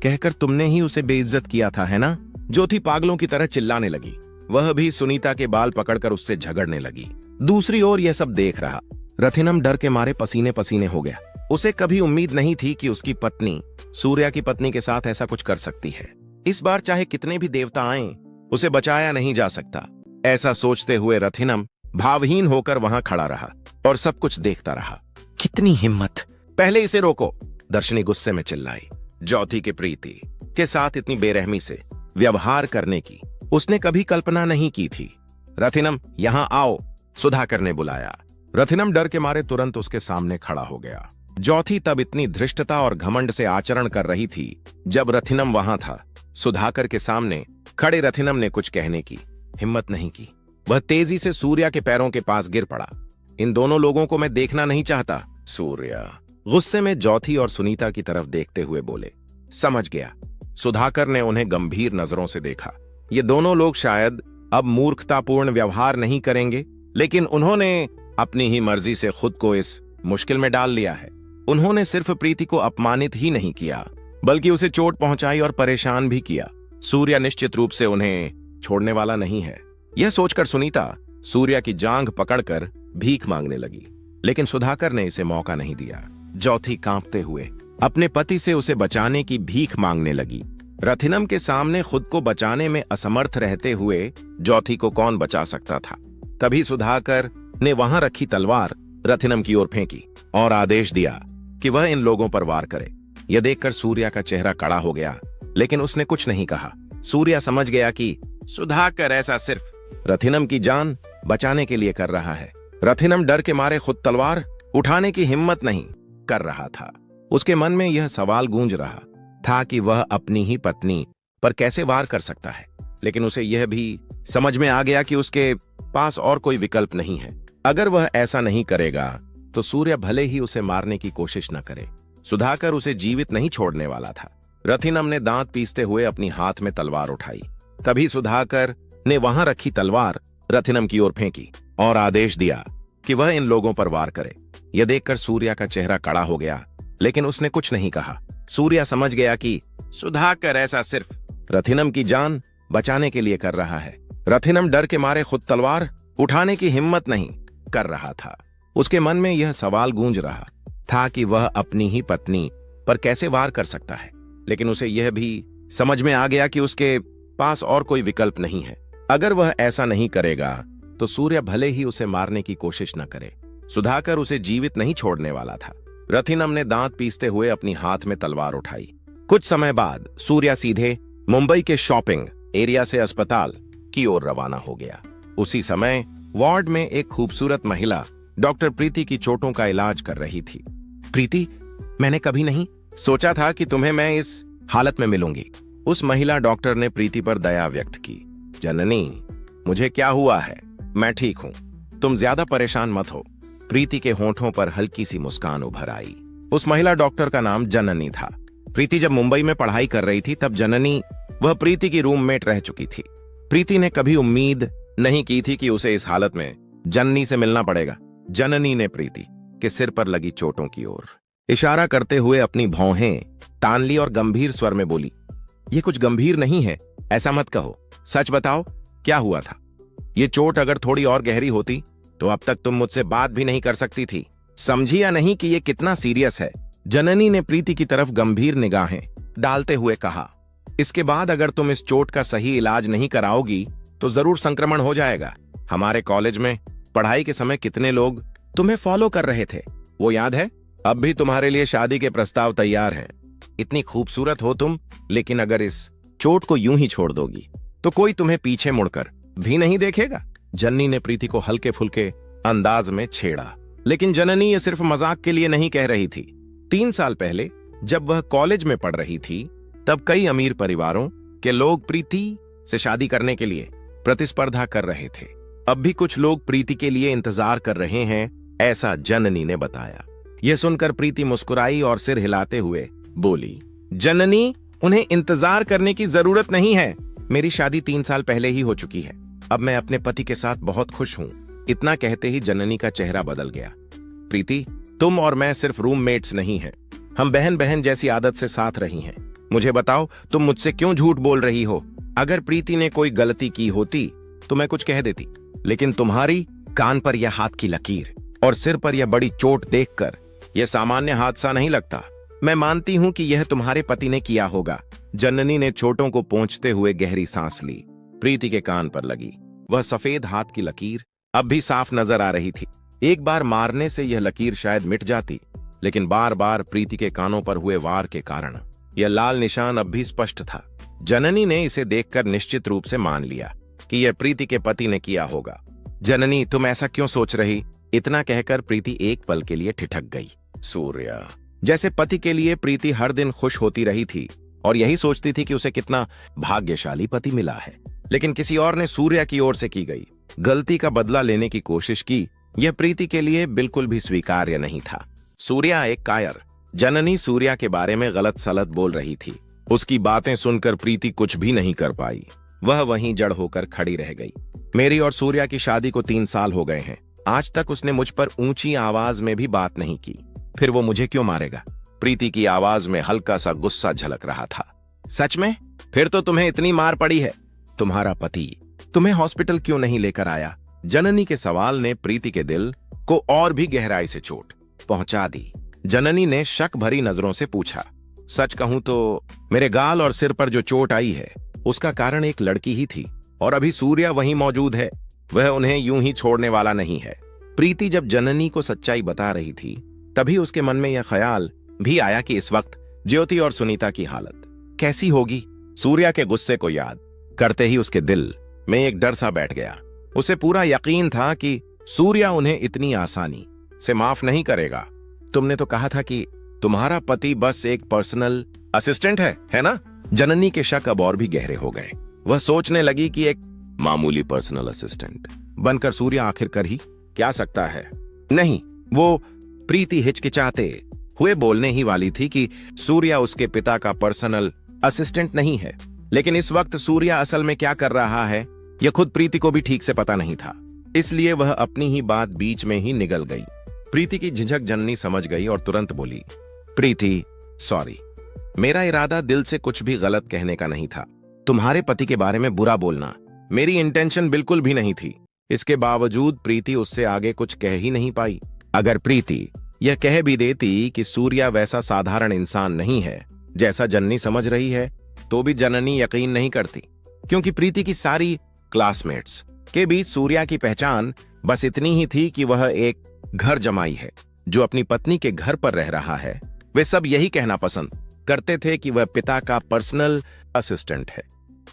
कहकर तुमने ही उसे बेइज्जत किया था, है ना? ज्योति पागलों की तरह चिल्लाने लगी। वह भी सुनीता के बाल पकड़कर उससे झगड़ने लगी। दूसरी ओर यह सब देख रहा रथिनम डर के मारे पसीने पसीने हो गया। उसे कभी उम्मीद नहीं थी कि उसकी पत्नी सूर्या की पत्नी के साथ ऐसा कुछ कर सकती है। इस बार चाहे कितने भी देवता आएं, उसे बचाया नहीं जा सकता। ऐसा सोचते हुए रथिनम भावहीन होकर वहां खड़ा रहा और सब कुछ देखता रहा। कितनी हिम्मत! पहले इसे रोको, दर्शनी गुस्से में चिल्लाई। ज्योति के प्रीति के साथ इतनी बेरहमी से व्यवहार करने की उसने कभी कल्पना नहीं की थी। रथिनम, यहां आओ, सुधाकर ने बुलाया। रथिनम डर के मारे तुरंत उसके सामने खड़ा हो गया। ज्योति तब इतनी धृष्टता और घमंड से आचरण कर रही थी जब रथिनम वहां था। सुधाकर के सामने खड़े रथिनम ने कुछ कहने की हिम्मत नहीं की। वह तेजी से सूर्या के पैरों के पास गिर पड़ा। इन दोनों लोगों को मैं देखना नहीं चाहता। सूर्या गुस्से में ज्योति और सुनीता की तरफ देखते हुए बोले। समझ गया। सुधाकर ने उन्हें गंभीर नजरों से देखा। ये दोनों लोग शायद अब मूर्खतापूर्ण व्यवहार नहीं करेंगे, लेकिन उन्होंने अपनी ही मर्जी से खुद को इस मुश्किल में डाल लिया है। उन्होंने सिर्फ प्रीति को अपमानित ही नहीं किया, बल्कि उसे चोट पहुंचाई और परेशान भी किया। सूर्या निश्चित रूप से उन्हें छोड़ने वाला नहीं है। यह सोचकर सुनीता सूर्या की जांघ पकड़कर भीख मांगने लगी, लेकिन सुधाकर ने इसे मौका नहीं दिया। ज्योति कांपते हुए अपने पति से उसे बचाने की भीख मांगने लगी। रथिनम के सामने खुद को बचाने में असमर्थ रहते हुए ज्योति को कौन बचा सकता था। तभी सुधाकर ने वहां रखी तलवार रथिनम की ओर फेंकी और आदेश दिया कि वह इन लोगों पर वार करे। यह देखकर सूर्या का चेहरा कड़ा हो गया, लेकिन उसने कुछ नहीं कहा। सूर्या समझ गया कि सुधाकर ऐसा सिर्फ रथिनम की जान बचाने के लिए कर रहा है। रथिनम डर के मारे खुद तलवार उठाने की हिम्मत नहीं कर रहा था। उसके मन में यह सवाल गूंज रहा था कि वह अपनी ही पत्नी पर कैसे वार कर सकता है, लेकिन उसे यह भी समझ में आ गया कि उसके पास और कोई विकल्प नहीं है। अगर वह ऐसा नहीं करेगा तो सूर्या भले ही उसे मारने की कोशिश न करे, सुधाकर उसे जीवित नहीं छोड़ने वाला था। रथिनम ने दांत पीसते हुए अपनी हाथ में तलवार उठाई। तभी सुधाकर ने वहां रखी तलवार रथिनम की ओर फेंकी और आदेश दिया कि वह इन लोगों पर वार करे। यह देखकर सूर्या का चेहरा कड़ा हो गया, लेकिन उसने कुछ नहीं कहा। सूर्या समझ गया कि सुधाकर ऐसा सिर्फ रथिनम की जान बचाने के लिए कर रहा है। रथिनम डर के मारे खुद तलवार उठाने की हिम्मत नहीं कर रहा था। उसके मन में यह सवाल गूंज रहा था कि वह अपनी ही पत्नी पर कैसे वार कर सकता है, लेकिन उसे यह भी समझ में आ गया कि उसके पास और कोई विकल्प नहीं है। अगर वह ऐसा नहीं करेगा तो सूर्या भले ही उसे मारने की कोशिश न करे, सुधाकर उसे जीवित नहीं छोड़ने वाला था। रथिनम ने दांत पीसते हुए अपनी हाथ में तलवार उठाई। कुछ समय बाद सूर्या सीधे मुंबई के शॉपिंग एरिया से अस्पताल की ओर रवाना हो गया। उसी समय वार्ड में एक खूबसूरत महिला डॉक्टर प्रीति की चोटों का इलाज कर रही थी। प्रीति, मैंने कभी नहीं सोचा था कि तुम्हें मैं इस हालत में मिलूंगी। उस महिला डॉक्टर ने प्रीति पर दया व्यक्त की। जननी, मुझे क्या हुआ है? मैं ठीक हूं, तुम ज्यादा परेशान मत हो। प्रीति के होंठों पर हल्की सी मुस्कान उभर आई। उस महिला डॉक्टर का नाम जननी था। प्रीति जब मुंबई में पढ़ाई कर रही थी तब जननी वह प्रीति की रूममेट रह चुकी थी। प्रीति ने कभी उम्मीद नहीं की थी कि उसे इस हालत में जननी से मिलना पड़ेगा। जननी ने प्रीति के सिर पर लगी चोटों की ओर इशारा करते हुए अपनी भौहें तान ली और गंभीर स्वर में बोली, ये कुछ गंभीर नहीं है, ऐसा मत कहो, सच बताओ क्या हुआ था। ये चोट अगर थोड़ी और गहरी होती तो अब तक तुम मुझसे बात भी नहीं कर सकती थी। समझी या नहीं कि ये कितना सीरियस है? जननी ने प्रीति की तरफ गंभीर निगाहें डालते हुए कहा, इसके बाद अगर तुम इस चोट का सही इलाज नहीं कराओगी तो जरूर संक्रमण हो जाएगा। हमारे कॉलेज में पढ़ाई के समय कितने लोग तुम्हें फॉलो कर रहे थे, वो याद है? अब भी तुम्हारे लिए शादी के प्रस्ताव तैयार हैं। इतनी खूबसूरत हो तुम, लेकिन अगर इस चोट को यूं ही छोड़ दोगी तो कोई तुम्हें पीछे मुड़कर भी नहीं देखेगा। जननी ने प्रीति को हल्के फुल्के अंदाज में छेड़ा, लेकिन जननी ये सिर्फ मजाक के लिए नहीं कह रही थी। 3 साल पहले जब वह कॉलेज में पढ़ रही थी तब कई अमीर परिवारों के लोग प्रीति से शादी करने के लिए प्रतिस्पर्धा कर रहे थे। अब भी कुछ लोग प्रीति के लिए इंतजार कर रहे हैं, ऐसा जननी ने बताया। यह सुनकर प्रीति मुस्कुराई और सिर हिलाते हुए बोली, जननी, उन्हें इंतजार करने की जरूरत नहीं है। मेरी शादी 3 साल पहले ही हो चुकी है। अब मैं अपने पति के साथ बहुत खुश हूँ। इतना कहते ही जननी का चेहरा बदल गया। प्रीति, तुम और मैं सिर्फ रूममेट्स नहीं हैं, हम बहन बहन जैसी आदत से साथ रही हैं। मुझे बताओ, तुम मुझसे क्यों झूठ बोल रही हो? अगर प्रीति ने कोई गलती की होती तो मैं कुछ कह देती, लेकिन तुम्हारी कान पर यह हाथ की लकीर और सिर पर यह बड़ी चोट देखकर यह सामान्य हादसा नहीं लगता। मैं मानती हूं कि यह तुम्हारे पति ने किया होगा। जननी ने चोटों को पोंछते हुए गहरी सांस ली। प्रीति के कान पर लगी वह सफेद हाथ की लकीर अब भी साफ नजर आ रही थी। एक बार मारने से यह लकीर शायद मिट जाती, लेकिन बार बार प्रीति के कानों पर हुए वार के कारण यह लाल निशान अब भी स्पष्ट था। जननी ने इसे देखकर निश्चित रूप से मान लिया कि यह प्रीति के पति ने किया होगा। जननी, तुम ऐसा क्यों सोच रही? इतना कहकर प्रीति एक पल के लिए ठिठक गई। सूर्या, जैसे पति के लिए प्रीति हर दिन खुश होती रही थी और यही सोचती थी कि उसे कितना भाग्यशाली पति मिला है, लेकिन किसी और ने सूर्या की ओर से की गई गलती का बदला लेने की कोशिश की यह प्रीति के लिए बिल्कुल भी स्वीकार्य नहीं था। सूर्या एक कायर। जननी सूर्या के बारे में गलत सलत बोल रही थी। उसकी बातें सुनकर प्रीति कुछ भी नहीं कर पाई। वह वहीं जड़ होकर खड़ी रह गई। मेरी और सूर्या की शादी को 3 साल हो गए हैं। आज तक उसने मुझ पर ऊंची आवाज में भी बात नहीं की। फिर वो मुझे क्यों मारेगा? प्रीति की आवाज में हल्का सा गुस्सा झलक रहा था। सच में? फिर तो तुम्हें इतनी मार पड़ी है। तुम्हारा पति तुम्हें हॉस्पिटल क्यों नहीं लेकर आया? जननी के सवाल ने प्रीति के दिल को और भी गहराई से चोट पहुंचा दी। जननी ने शक भरी नजरों से पूछा, सच कहूं तो मेरे गाल और सिर पर जो चोट आई है उसका कारण एक लड़की ही थी, और अभी सूर्या वहीं मौजूद है। वह उन्हें यूं ही छोड़ने वाला नहीं है। प्रीति जब जननी को सच्चाई बता रही थी तभी उसके मन में यह ख्याल भी आया कि इस वक्त ज्योति और सुनीता की हालत कैसी होगी। सूर्या के गुस्से को याद करते ही उसके दिल में एक डर सा बैठ गया। उसे पूरा यकीन था कि सूर्या उन्हें इतनी आसानी से माफ नहीं करेगा। तुमने तो कहा था कि तुम्हारा पति बस एक पर्सनल असिस्टेंट है ना? जननी के शक अब और भी गहरे हो गए। वह सोचने लगी कि एक मामूली पर्सनल असिस्टेंट बनकर सूर्या आखिरकार ही क्या सकता है। नहीं, वो प्रीति हिचकिचाते हुए बोलने ही वाली थी कि सूर्या उसके पिता का पर्सनल असिस्टेंट नहीं है। लेकिन इस वक्त सूर्या असल में क्या कर रहा है यह खुद प्रीति को भी ठीक से पता नहीं था। इसलिए वह अपनी ही बात बीच में ही निगल गई। प्रीति की झिझक जननी समझ गई और तुरंत बोली, प्रीति सॉरी, मेरा इरादा दिल से कुछ भी गलत कहने का नहीं था। तुम्हारे पति के बारे में बुरा बोलना मेरी इंटेंशन बिल्कुल भी नहीं थी। इसके बावजूद प्रीति उससे आगे कुछ कह ही नहीं पाई। अगर प्रीति यह कह भी देती कि सूर्या वैसा साधारण इंसान नहीं है जैसा जननी समझ रही है तो भी जननी यकीन नहीं करती, क्योंकि प्रीति की सारी क्लासमेट्स के बीच सूर्या की पहचान बस इतनी ही थी कि वह एक घर जमाई है जो अपनी पत्नी के घर पर रह रहा है। वे सब यही कहना पसंद करते थे कि वह पिता का पर्सनल असिस्टेंट है।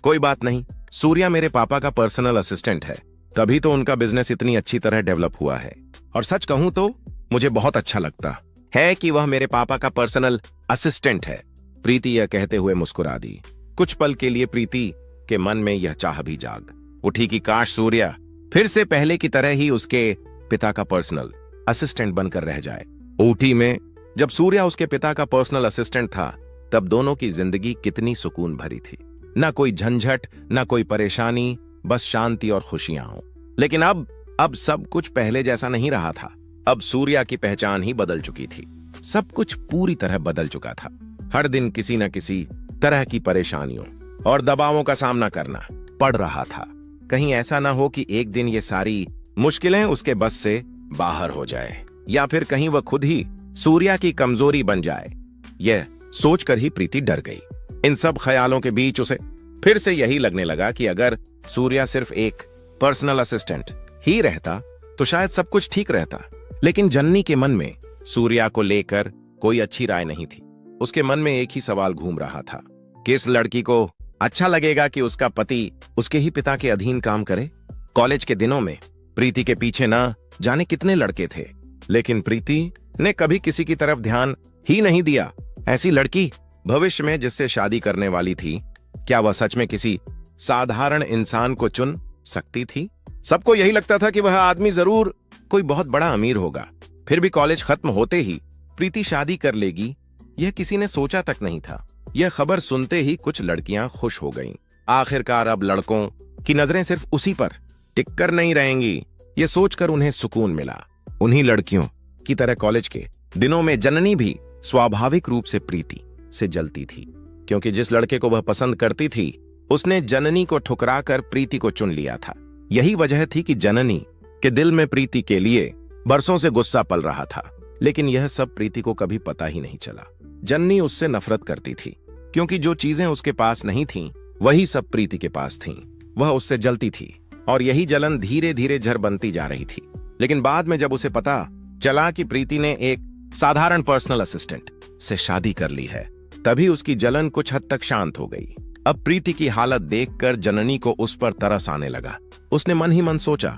कोई बात नहीं, सूर्या मेरे पापा का पर्सनल असिस्टेंट है, तभी तो उनका बिजनेस इतनी अच्छी तरह डेवलप हुआ है। और सच कहूं तो मुझे बहुत अच्छा लगता है कि वह मेरे पापा का पर्सनल असिस्टेंट है। प्रीति यह कहते हुए मुस्कुरा दी। कुछ पल के लिए प्रीति के मन में यह चाह भी जाग उठी कि काश सूर्या फिर से पहले की तरह ही उसके पिता का पर्सनल असिस्टेंट बनकर रह जाए। ऊटी में जब सूर्या उसके पिता का पर्सनल असिस्टेंट था तब दोनों की जिंदगी कितनी सुकून भरी थी। ना कोई झंझट, ना कोई परेशानी, बस शांति और खुशियां हो। लेकिन अब सब कुछ पहले जैसा नहीं रहा था। अब सूर्या की पहचान ही बदल चुकी थी। सब कुछ पूरी तरह बदल चुका था। हर दिन किसी न किसी तरह की परेशानियों और दबावों का सामना करना पड़ रहा था। कहीं ऐसा ना हो कि एक दिन ये सारी मुश्किलें उसके बस से बाहर हो जाए, या फिर कहीं वह खुद ही सूर्या की कमजोरी बन जाए। यह सोचकर ही प्रीति डर गई। इन सब ख्यालों के बीच उसे फिर से यही लगने लगा कि अगर सूर्या सिर्फ एक पर्सनल असिस्टेंट ही रहता तो शायद सब कुछ ठीक रहता। लेकिन जननी के मन में सूर्या को लेकर कोई अच्छी राय नहीं थी। उसके मन में एक ही सवाल घूम रहा था, किस लड़की को अच्छा लगेगा कि उसका पति उसके ही पिता के अधीन काम करे। कॉलेज के दिनों में प्रीति के पीछे ना जाने कितने लड़के थे, लेकिन प्रीति ने कभी किसी की तरफ ध्यान ही नहीं दिया। ऐसी लड़की भविष्य में जिससे शादी करने वाली थी, क्या वह सच में किसी साधारण इंसान को चुन सकती थी? सबको यही लगता था कि वह आदमी जरूर कोई बहुत बड़ा अमीर होगा। फिर भी कॉलेज खत्म होते ही प्रीति शादी कर लेगी, यह किसी ने सोचा तक नहीं था। यह खबर सुनते ही कुछ लड़कियां खुश हो गईं। आखिरकार अब लड़कों की नजरें सिर्फ उसी पर टिककर नहीं रहेंगी, यह सोचकर उन्हें सुकून मिला। उन्हीं लड़कियों की तरह कॉलेज के दिनों में जननी भी स्वाभाविक रूप से प्रीति से जलती थी, क्योंकि जिस लड़के को वह पसंद करती थी उसने जननी को ठुकराकर प्रीति को चुन लिया था। यही वजह थी कि जननी के दिल में प्रीति के लिए बरसों से गुस्सा पल रहा था। लेकिन यह सब प्रीति को कभी पता ही नहीं चला। जननी उससे नफरत करती थी, क्योंकि जो चीजें उसके पास नहीं थीं, वही सब प्रीति के पास थीं। वह उससे जलती थी और यही जलन धीरे धीरे जड़ बनती जा रही थी। लेकिन बाद में जब उसे पता चला कि प्रीति ने एक साधारण पर्सनल असिस्टेंट से शादी कर ली है, तभी उसकी जलन कुछ हद तक शांत हो गई। अब प्रीति की हालत देखकर जननी को उस पर तरस आने लगा। उसने मन ही मन सोचा,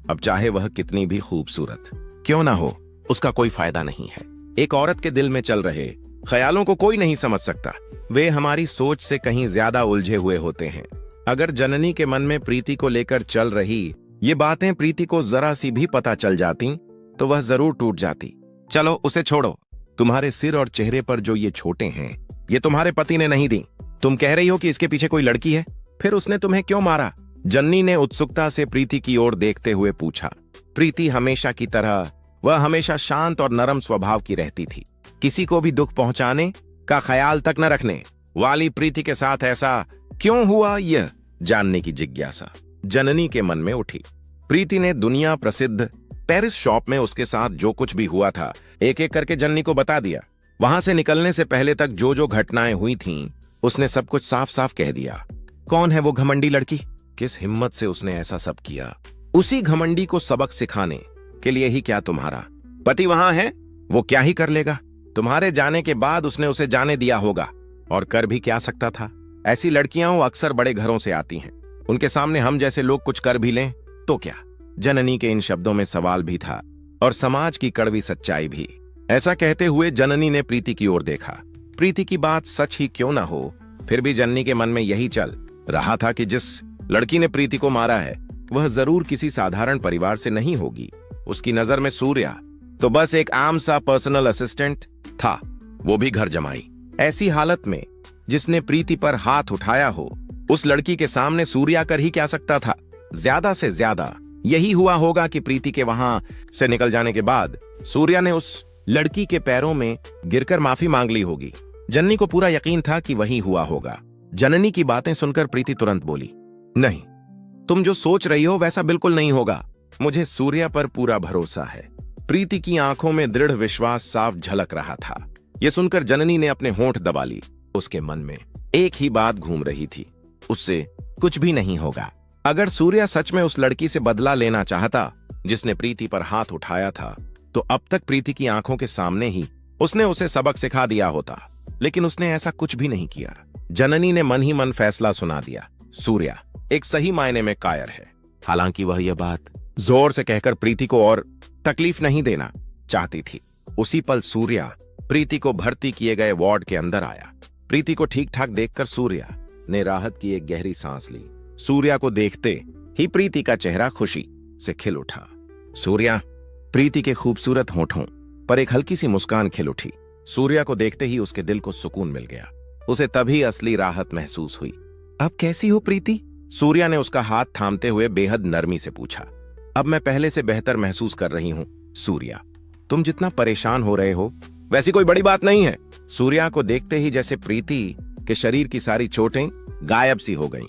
अब चाहे वह कितनी भी खूबसूरत क्यों ना हो, उसका कोई फायदा नहीं है। एक औरत के दिल में चल रहे ख्यालों को कोई नहीं समझ सकता। वे हमारी सोच से कहीं ज्यादा उलझे हुए होते हैं। अगर जननी के मन में प्रीति को लेकर चल रही ये बातें प्रीति को जरा सी भी पता चल जाती तो वह जरूर टूट जाती। चलो उसे छोड़ो, तुम्हारे सिर और चेहरे पर जो ये चोटें हैं ये तुम्हारे पति ने नहीं दी। तुम कह रही हो कि इसके पीछे कोई लड़की है, फिर उसने तुम्हें क्यों मारा? जननी ने उत्सुकता से प्रीति की ओर देखते हुए पूछा। प्रीति हमेशा की तरह वह हमेशा शांत और नरम स्वभाव की रहती थी। किसी को भी दुख पहुंचाने का ख्याल तक न रखने वाली प्रीति के साथ ऐसा क्यों हुआ, यह जानने की जिज्ञासा जननी के मन में उठी। प्रीति ने दुनिया प्रसिद्ध पेरिस शॉप में उसके साथ जो कुछ भी हुआ था एक एक करके जननी को बता दिया। वहां से निकलने से पहले तक जो जो घटनाएं हुई थीं, उसने सब कुछ साफ साफ कह दिया। कौन है वो घमंडी लड़की? किस हिम्मत से उसने ऐसा सब किया? उसी घमंडी को सबक सिखाने के लिए ही क्या तुम्हारा पति वहां है? वो क्या ही कर लेगा? तुम्हारे जाने के बाद उसने उसे जाने दिया होगा, और कर भी क्या सकता था? ऐसी लड़कियां अक्सर बड़े घरों से आती हैं, उनके सामने हम जैसे लोग कुछ कर भी लें तो क्या? जननी के इन शब्दों में सवाल भी था और समाज की कड़वी सच्चाई भी। ऐसा कहते हुए जननी ने प्रीति की ओर देखा। प्रीति की बात सच ही क्यों ना हो, फिर भी जननी के मन में यही चल रहा था कि जिस लड़की ने प्रीति को मारा है वह जरूर किसी साधारण परिवार से नहीं होगी। उसकी नजर में सूर्या तो बस एक आम सा पर्सनल असिस्टेंट था, वो भी घर जमाई। ऐसी हालत में जिसने प्रीति पर हाथ उठाया हो उस लड़की के सामने सूर्या कर ही क्या सकता था? ज्यादा से ज्यादा यही हुआ होगा कि प्रीति के वहां से निकल जाने के बाद सूर्या ने उस लड़की के पैरों में गिरकर माफी मांग ली होगी। जननी को पूरा यकीन था कि वही हुआ होगा। जननी की बातें सुनकर प्रीति तुरंत बोली, नहीं, तुम जो सोच रही हो वैसा बिल्कुल नहीं होगा। मुझे सूर्या पर पूरा भरोसा है। प्रीति की आंखों में दृढ़ विश्वास साफ झलक रहा था। यह सुनकर जननी ने अपने होंठ दबा ली। उसके मन में एक ही बात घूम रही थी, उससे कुछ भी नहीं होगा। अगर सूर्या सच में उस लड़की से बदला लेना चाहता जिसने प्रीति पर हाथ उठाया था, तो अब तक प्रीति की आंखों के सामने ही उसने उसे सबक सिखा दिया होता, लेकिन उसने ऐसा कुछ भी नहीं किया। जननी ने मन ही मन फैसला सुना दिया, सूर्या एक सही मायने में कायर है। हालांकि वह यह बात जोर से कहकर प्रीति को और तकलीफ नहीं देना चाहती थी। उसी पल सूर्या प्रीति को भर्ती किए गए वार्ड के अंदर आया। प्रीति को ठीक ठाक देखकर सूर्या ने राहत की एक गहरी सांस ली। सूर्या को देखते ही प्रीति का चेहरा खुशी से खिल उठा। सूर्या, प्रीति के खूबसूरत होठों पर एक हल्की सी मुस्कान खिल उठी। सूर्या को देखते ही उसके दिल को सुकून मिल गया। उसे तभी असली राहत महसूस हुई। अब कैसी हो प्रीति? सूर्या ने उसका हाथ थामते हुए बेहद नरमी से पूछा। अब मैं पहले से बेहतर महसूस कर रही हूं सूर्या। तुम जितना परेशान हो रहे हो वैसी कोई बड़ी बात नहीं है। सूर्या को देखते ही जैसे प्रीति के शरीर की सारी चोटें गायब सी हो गईं।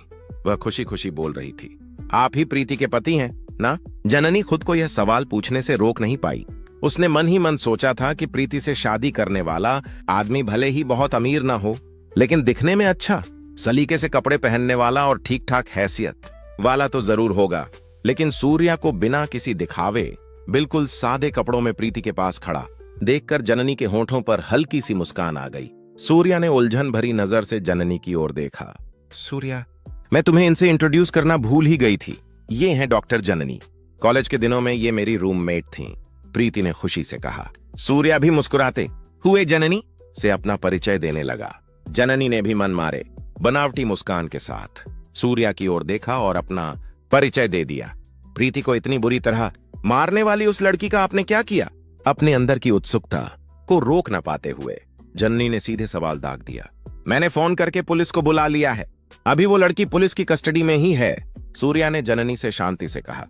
वह खुशी खुशी बोल रही थी, आप ही प्रीति के पति हैं ना? जननी खुद को यह सवाल पूछने से रोक नहीं पाई। उसने मन ही मन सोचा था कि प्रीति से शादी करने वाला आदमी भले ही बहुत अमीर ना हो, लेकिन दिखने में अच्छा, सलीके से कपड़े पहनने वाला और ठीक ठाक हैसियत वाला तो जरूर होगा। लेकिन सूर्या को बिना किसी दिखावे बिल्कुल सादे कपड़ों में प्रीति के पास खड़ा देखकर जननी के होंठों पर हल्की सी मुस्कान आ गई। सूर्या ने उलझन भरी नजर से जननी की ओर देखा। सूर्या, मैं तुम्हें इनसे इंट्रोड्यूस करना भूल ही गई थी। ये हैं डॉक्टर जननी। कॉलेज के दिनों में ये मेरी रूममेट थीं, प्रीति ने खुशी से कहा। सूर्या भी मुस्कुराते हुए जननी से अपना परिचय देने लगा। जननी ने भी मन मारे बनावटी मुस्कान के साथ सूर्या की ओर देखा और अपना परिचय दे दिया। प्रीति को इतनी बुरी तरह मारने वाली उस लड़की का आपने क्या किया? अपने अंदर की उत्सुकता को रोक न पाते हुए जननी ने सीधे सवाल दाग दिया। मैंने फोन करके पुलिस को बुला लिया है, अभी वो लड़की पुलिस की कस्टडी में ही है। सूर्या ने जननी से शांति से कहा।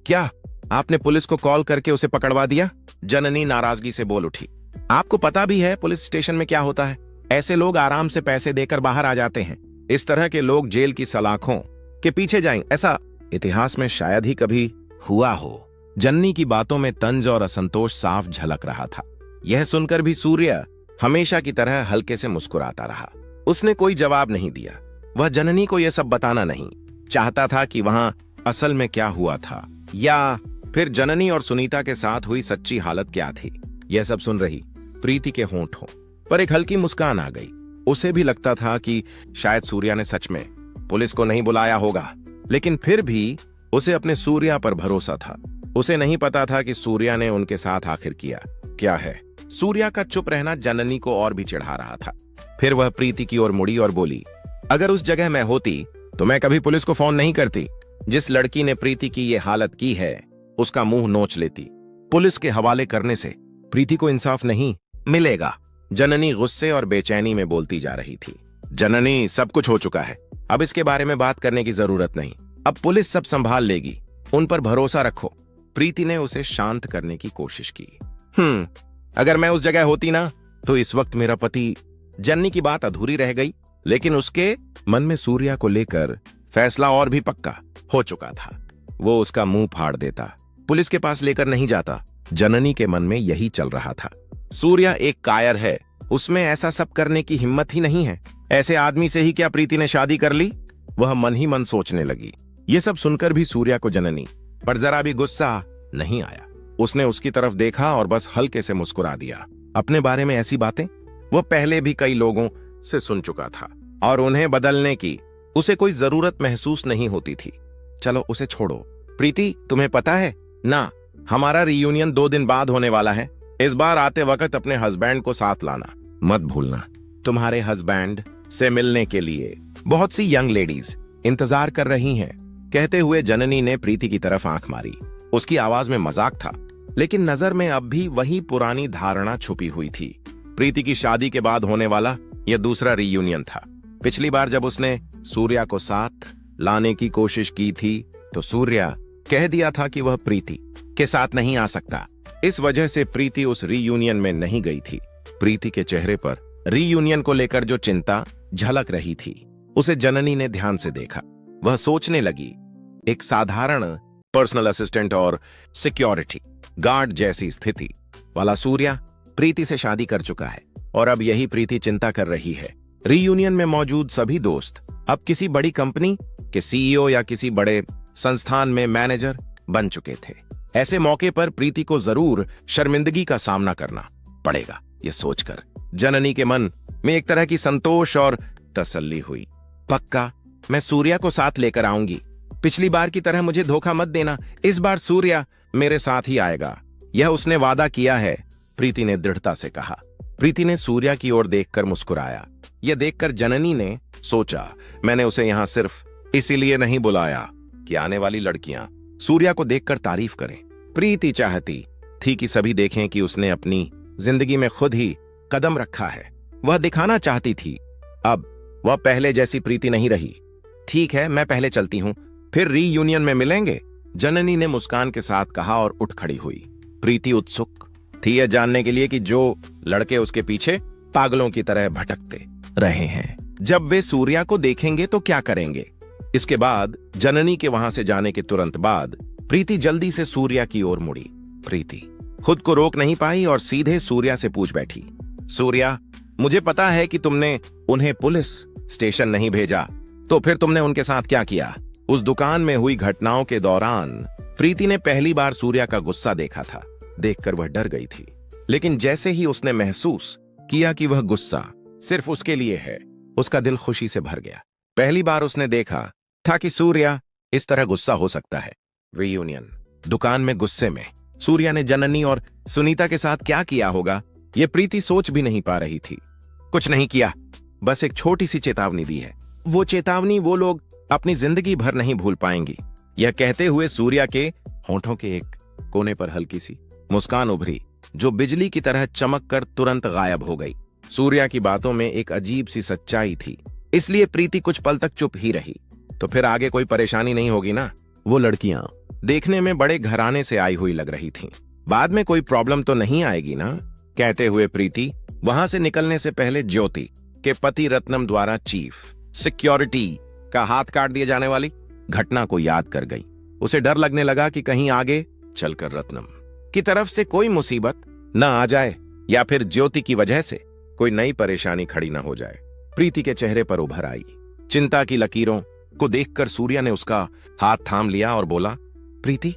क्या आपने पुलिस को कॉल करके उसे पकड़वा दिया? जननी नाराजगी से बोल उठी। आपको पता भी है पुलिस स्टेशन में क्या होता है? ऐसे लोग आराम से पैसे देकर बाहर आ जाते हैं। इस तरह के लोग जेल की सलाखों के पीछे जाएंगे, ऐसा इतिहास में शायद ही कभी हुआ हो। जननी की बातों में तंज और असंतोष साफ झलक रहा था। यह सुनकर भी सूर्या हमेशा की तरह हल्के से मुस्कुराता रहा। उसने कोई जवाब नहीं दिया। वह जननी को यह सब बताना नहीं चाहता था कि वहां असल में क्या हुआ था, या फिर जननी और सुनीता के साथ हुई सच्ची हालत क्या थी। यह सब सुन रही प्रीति के होंठों पर एक हल्की मुस्कान आ गई। उसे भी लगता था कि शायद सूर्या ने सच में पुलिस को नहीं बुलाया होगा, लेकिन फिर भी उसे अपने सूर्या पर भरोसा था। उसे नहीं पता था कि सूर्या ने उनके साथ आखिर किया क्या है। सूर्या का चुप रहना जननी को और भी चिढ़ा रहा था। फिर वह प्रीति की ओर मुड़ी और बोली, अगर उस जगह मैं होती तो मैं कभी पुलिस को फोन नहीं करती। जिस लड़की ने प्रीति की ये हालत की है उसका मुंह नोच लेती। पुलिस के हवाले करने से प्रीति को इंसाफ नहीं मिलेगा। जननी गुस्से और बेचैनी में बोलती जा रही थी। जननी, सब कुछ हो चुका है, अब इसके बारे में बात करने की जरूरत नहीं। अब पुलिस सब संभाल लेगी, उन पर भरोसा रखो। प्रीति ने उसे शांत करने की कोशिश की। अगर मैं उस जगह होती ना तो इस वक्त मेरा पति। जननी की बात अधूरी रह गई, लेकिन उसके मन में सूर्या को लेकर फैसला और भी पक्का हो चुका था। वो उसका मुंह फाड़ देता, पुलिस के पास लेकर नहीं जाता। जननी के मन में यही चल रहा था। सूर्या एक कायर है, उसमें ऐसा सब करने की हिम्मत ही नहीं है। ऐसे आदमी से ही क्या प्रीति ने शादी कर ली? वह मन ही मन सोचने लगी। ये सब सुनकर भी सूर्या को जननी पर जरा भी गुस्सा नहीं आया। उसने उसकी तरफ देखा और बस हल्के से मुस्कुरा दिया। अपने बारे में ऐसी बातें वो पहले भी कई लोगों से सुन चुका था और उन्हें बदलने की उसे कोई जरूरत महसूस नहीं होती थी। चलो उसे छोड़ो। प्रीति, तुम्हें पता है ना, हमारा रियूनियन 2 दिन बाद होने वाला है। इस बार आते वक्त अपने हस्बैंड को साथ लाना मत भूलना। तुम्हारे हस्बैंड से मिलने के लिए बहुत सी यंग लेडीज इंतजार कर रही हैं। कहते हुए जननी ने प्रीति की तरफ आंख मारी। उसकी आवाज में मजाक था, लेकिन नजर में अब भी वही पुरानी धारणा छुपी हुई थी। प्रीति की शादी के बाद होने वाला यह दूसरा रियूनियन था। पिछली बार जब उसने सूर्या को साथ लाने की कोशिश की थी तो सूर्या कह दिया था कि वह प्रीति के साथ नहीं आ सकता। इस वजह से प्रीति उस रीयूनियन में नहीं गई थी। प्रीति के चेहरे पर रीयूनियन को लेकर जो चिंता झलक रही थी उसे जननी ने ध्यान से देखा। वह सोचने लगी, एक साधारण पर्सनल असिस्टेंट और सिक्योरिटी गार्ड जैसी स्थिति वाला सूर्या प्रीति से शादी कर चुका है और अब यही प्रीति चिंता कर रही है। रीयूनियन में मौजूद सभी दोस्त अब किसी बड़ी कंपनी के सीईओ या किसी बड़े संस्थान में मैनेजर बन चुके थे। ऐसे मौके पर प्रीति को जरूर शर्मिंदगी का सामना करना पड़ेगा। यह सोचकर जननी के मन में एक तरह की संतोष और तसल्ली हुई। पक्का मैं सूर्या को साथ लेकर आऊंगी। पिछली बार की तरह मुझे धोखा मत देना। इस बार सूर्या मेरे साथ ही आएगा, यह उसने वादा किया है, प्रीति ने दृढ़ता से कहा। प्रीति ने सूर्या की ओर देखकर मुस्कुराया। यह देखकर जननी ने सोचा, मैंने उसे यहां सिर्फ इसीलिए नहीं बुलाया कि आने वाली लड़कियां सूर्या को देखकर तारीफ करें। प्रीति चाहती थी कि सभी देखें कि उसने अपनी जिंदगी में खुद ही कदम रखा है। वह दिखाना चाहती थी अब वह पहले जैसी प्रीति नहीं रही। ठीक है, मैं पहले चलती हूं, फिर रीयूनियन में मिलेंगे, जननी ने मुस्कान के साथ कहा और उठ खड़ी हुई। प्रीति उत्सुक थी यह जानने के लिए कि जो लड़के उसके पीछे पागलों की तरह भटकते रहे हैं, जब वे सूर्या को देखेंगे तो क्या करेंगे। इसके बाद जननी के वहां से जाने के तुरंत बाद प्रीति जल्दी से सूर्या की ओर मुड़ी। प्रीति खुद को रोक नहीं पाई और सीधे सूर्या से पूछ बैठी, सूर्या, मुझे पता है कि तुमने उन्हें पुलिस स्टेशन नहीं भेजा, तो फिर तुमने उनके साथ क्या किया? उस दुकान में हुई घटनाओं के दौरान प्रीति ने पहली बार सूर्या का गुस्सा देखा था। देखकर वह डर गई थी, लेकिन जैसे ही उसने महसूस किया कि वह गुस्सा सिर्फ उसके लिए है, उसका दिल खुशी से भर गया। पहली बार उसने देखा था कि सूर्या इस तरह गुस्सा हो सकता है। रीयूनियन दुकान में गुस्से में सूर्या ने जननी और सुनीता के साथ क्या किया होगा, यह प्रीति सोच भी नहीं पा रही थी। कुछ नहीं किया, बस एक छोटी सी चेतावनी दी है। वो चेतावनी वो लोग अपनी जिंदगी भर नहीं भूल पाएंगी। यह कहते हुए सूर्या के होठों के एक कोने पर हल्की सी मुस्कान उभरी, जो बिजली की तरह चमक कर तुरंत गायब हो गई। सूर्या की बातों में एक अजीब सी सच्चाई थी, इसलिए प्रीति कुछ पल तक चुप ही रही। तो फिर आगे कोई परेशानी नहीं होगी ना? वो लड़कियां देखने में बड़े घराने से आई हुई लग रही थीं। बाद में कोई प्रॉब्लम तो नहीं आएगी ना? कहते हुए प्रीति वहां से निकलने से पहले ज्योति के पति रत्नम द्वारा चीफ सिक्योरिटी का हाथ काट दिए जाने वाली घटना को याद कर गई। उसे डर लगने लगा कि कहीं आगे चलकर रत्नम की तरफ से कोई मुसीबत न आ जाए या फिर ज्योति की वजह से कोई नई परेशानी खड़ी न हो जाए। प्रीति के चेहरे पर उभर आई चिंता की लकीरों को देखकर सूर्या ने उसका हाथ थाम लिया और बोला, प्रीति,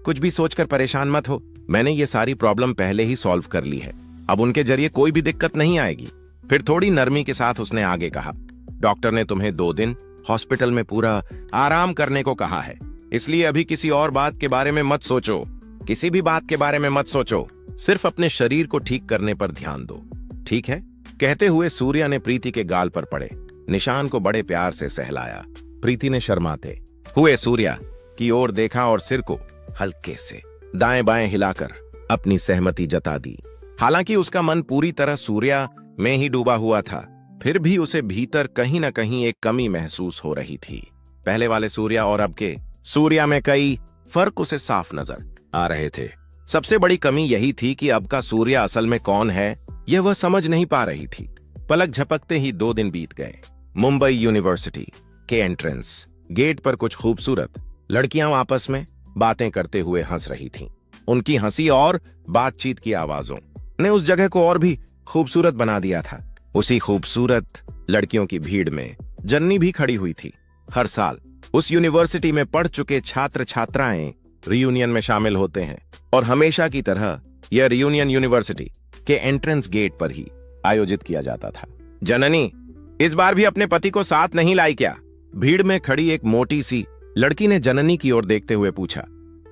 कुछ भी सोचकर परेशान मत हो, मैंने ये सारी प्रॉब्लम पहले ही सॉल्व कर ली है, अब उनके जरिए कोई भी दिक्कत नहीं आएगी। फिर थोड़ी नरमी के साथ उसने आगे कहा, डॉक्टर ने तुम्हें 2 दिन हॉस्पिटल में पूरा आराम करने को कहा है, इसलिए अभी किसी और बात के बारे में मत सोचो, किसी भी बात के बारे में मत सोचो, सिर्फ अपने शरीर को ठीक करने पर ध्यान दो, ठीक है? कहते हुए सूर्या ने प्रीति के गाल पर पड़े निशान को बड़े प्यार से सहलाया। प्रीति ने शर्माते हुए सूर्या की ओर देखा और सिर को हल्के से दाएं बाएं हिलाकर अपनी सहमति जता दी। हालांकि उसका मन पूरी तरह सूर्या में ही डूबा हुआ था, फिर भी उसे भीतर कहीं न कहीं एक कमी महसूस हो रही थी। पहले वाले सूर्या और अब के सूर्या में कई फर्क उसे साफ नजर आ रहे थे। सबसे बड़ी कमी यही थी कि अब का सूर्या असल में कौन है यह वह समझ नहीं पा रही थी। पलक झपकते ही 2 दिन बीत गए। मुंबई यूनिवर्सिटी के एंट्रेंस गेट पर कुछ खूबसूरत लड़कियां आपस में बातें करते हुए हंस रही थीं। उनकी हंसी और बातचीत की आवाजों ने उस जगह को और भी खूबसूरत बना दिया था। उसी खूबसूरत लड़कियों की भीड़ में जन्नी भी खड़ी हुई थी। हर साल उस यूनिवर्सिटी में पढ़ चुके छात्र छात्राएं रियूनियन में शामिल होते हैं और हमेशा की तरह यह रियूनियन यूनिवर्सिटी के एंट्रेंस गेट पर ही आयोजित किया जाता था। जननी इस बार भी अपने पति को साथ नहीं लाई क्या? भीड़ में खड़ी एक मोटी सी लड़की ने जननी की ओर देखते हुए पूछा।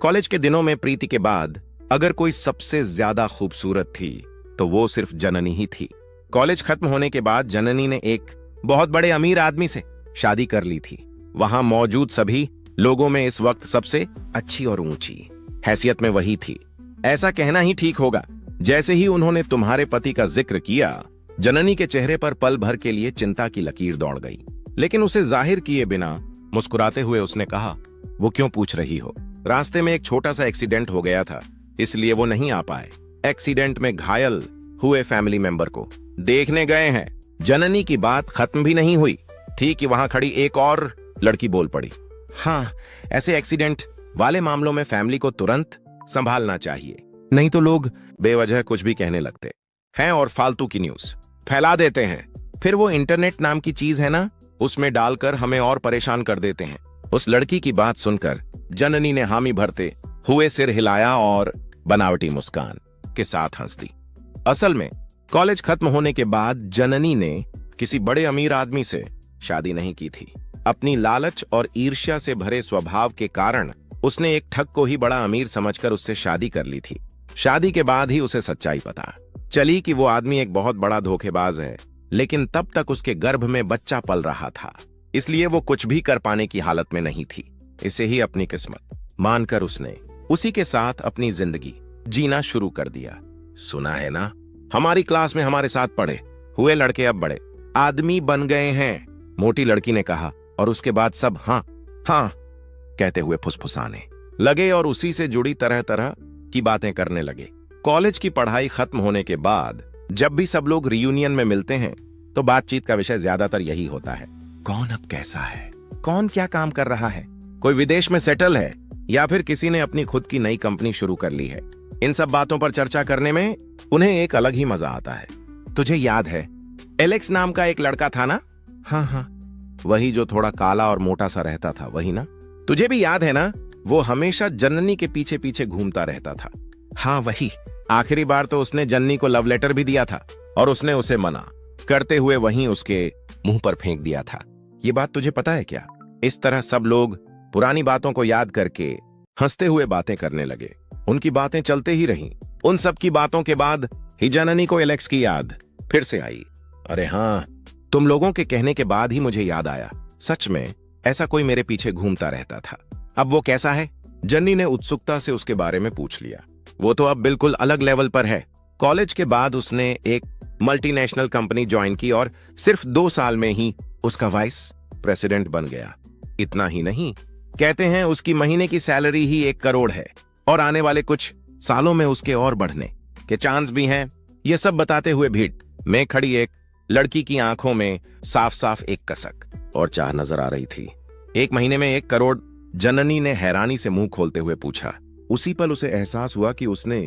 कॉलेज के दिनों में प्रीति के बाद अगर कोई सबसे ज्यादा खूबसूरत थी तो वो सिर्फ जननी ही थी। कॉलेज खत्म होने के बाद जननी ने एक बहुत बड़े अमीर आदमी से शादी कर ली थी। वहां मौजूद सभी लोगों में इस वक्त सबसे अच्छी और ऊंची हैसियत में वही थी। ऐसा कहना ही ठीक होगा। जैसे ही उन्होंने तुम्हारे पति का जिक्र किया, जननी के चेहरे पर पल भर के लिए चिंता की लकीर दौड़ गई, लेकिन उसे जाहिर किए बिना मुस्कुराते हुए उसने कहा, वो क्यों पूछ रही हो? रास्ते में एक छोटा सा एक्सीडेंट हो गया था, इसलिए वो नहीं आ पाए। एक्सीडेंट में घायल हुए फैमिली मेंबर को देखने गए हैं। जननी की बात खत्म भी नहीं हुई थी कि वहां खड़ी एक और लड़की बोल पड़ी। हाँ, ऐसे एक्सीडेंट वाले मामलों में फैमिली को तुरंत संभालना चाहिए, नहीं तो लोग बेवजह कुछ भी कहने लगते हैं और फालतू की न्यूज फैला देते हैं। फिर वो इंटरनेट नाम की चीज है ना, उसमें डालकर हमें और परेशान कर देते हैं। उस लड़की की बात सुनकर जननी ने हामी भरते हुए सिर हिलाया और बनावटी मुस्कान के साथ हंस दी। असल में कॉलेज खत्म होने के बाद जननी ने किसी बड़े अमीर आदमी से शादी नहीं की थी। अपनी लालच और ईर्ष्या से भरे स्वभाव के कारण उसने एक ठग को ही बड़ा अमीर समझकर उससे शादी कर ली थी। शादी के बाद ही उसे सच्चाई पता चली कि वो आदमी एक बहुत बड़ा धोखेबाज है, लेकिन तब तक उसके गर्भ में बच्चा पल रहा था, इसलिए वो कुछ भी कर पाने की हालत में नहीं थी। इसे ही अपनी किस्मत मानकर उसने उसी के साथ अपनी जिंदगी जीना शुरू कर दिया। सुना है ना, हमारी क्लास में हमारे साथ पढ़े हुए लड़के अब बड़े आदमी बन गए हैं, मोटी लड़की ने कहा। और उसके बाद सब हाँ हाँ कहते हुए फुसफुसाने लगे और उसी से जुड़ी तरह तरह की बातें करने लगे। कॉलेज की पढ़ाई खत्म होने के बाद जब भी सब लोग रियूनियन में मिलते हैं तो बातचीत का विषय ज्यादातर यही होता है, कौन अब कैसा है, कौन क्या काम कर रहा है, कोई विदेश में सेटल है या फिर किसी ने अपनी खुद की नई कंपनी शुरू कर ली है। इन सब बातों पर चर्चा करने में उन्हें एक अलग ही मजा आता है। तुझे याद है एलेक्स नाम का एक लड़का था ना? हाँ हाँ, वही जो थोड़ा काला और मोटा सा रहता था, वही ना? तुझे भी याद है ना, वो हमेशा जननी के पीछे पीछे घूमता रहता था। हाँ वही, आखिरी बार तो उसने जननी को लव लेटर भी दिया था और उसने उसे मना करते हुए वहीं उसके मुंह पर फेंक दिया था। ये बात तुझे पता है क्या? इस तरह सब लोग पुरानी बातों को याद करके हंसते हुए बातें करने लगे। उनकी बातें चलते ही रहीं। उन सब की बातों के बाद ही जननी को एलेक्स की याद फिर से आई। अरे हाँ, तुम लोगों के कहने के बाद ही मुझे याद आया, सच में ऐसा कोई मेरे पीछे घूमता रहता था। अब वो कैसा है? जन्नी ने उत्सुकता से उसके बारे में पूछ लिया। वो तो अब बिल्कुल अलग लेवल पर है। कॉलेज के बाद उसने एक मल्टीनेशनल कंपनी ज्वाइन की और सिर्फ 2 साल में ही उसका वाइस प्रेसिडेंट बन गया। इतना ही नहीं, कहते हैं उसकी महीने की सैलरी ही 1 करोड़ है और आने वाले कुछ सालों में उसके और बढ़ने के चांस भी हैं। ये सब बताते हुए भीड़ में खड़ी एक लड़की की आंखों में साफ साफ एक कसक और चाह नजर आ रही थी। 1 महीने में 1 करोड़? जननी ने हैरानी से मुंह खोलते हुए पूछा। उसी पल उसे एहसास हुआ कि उसने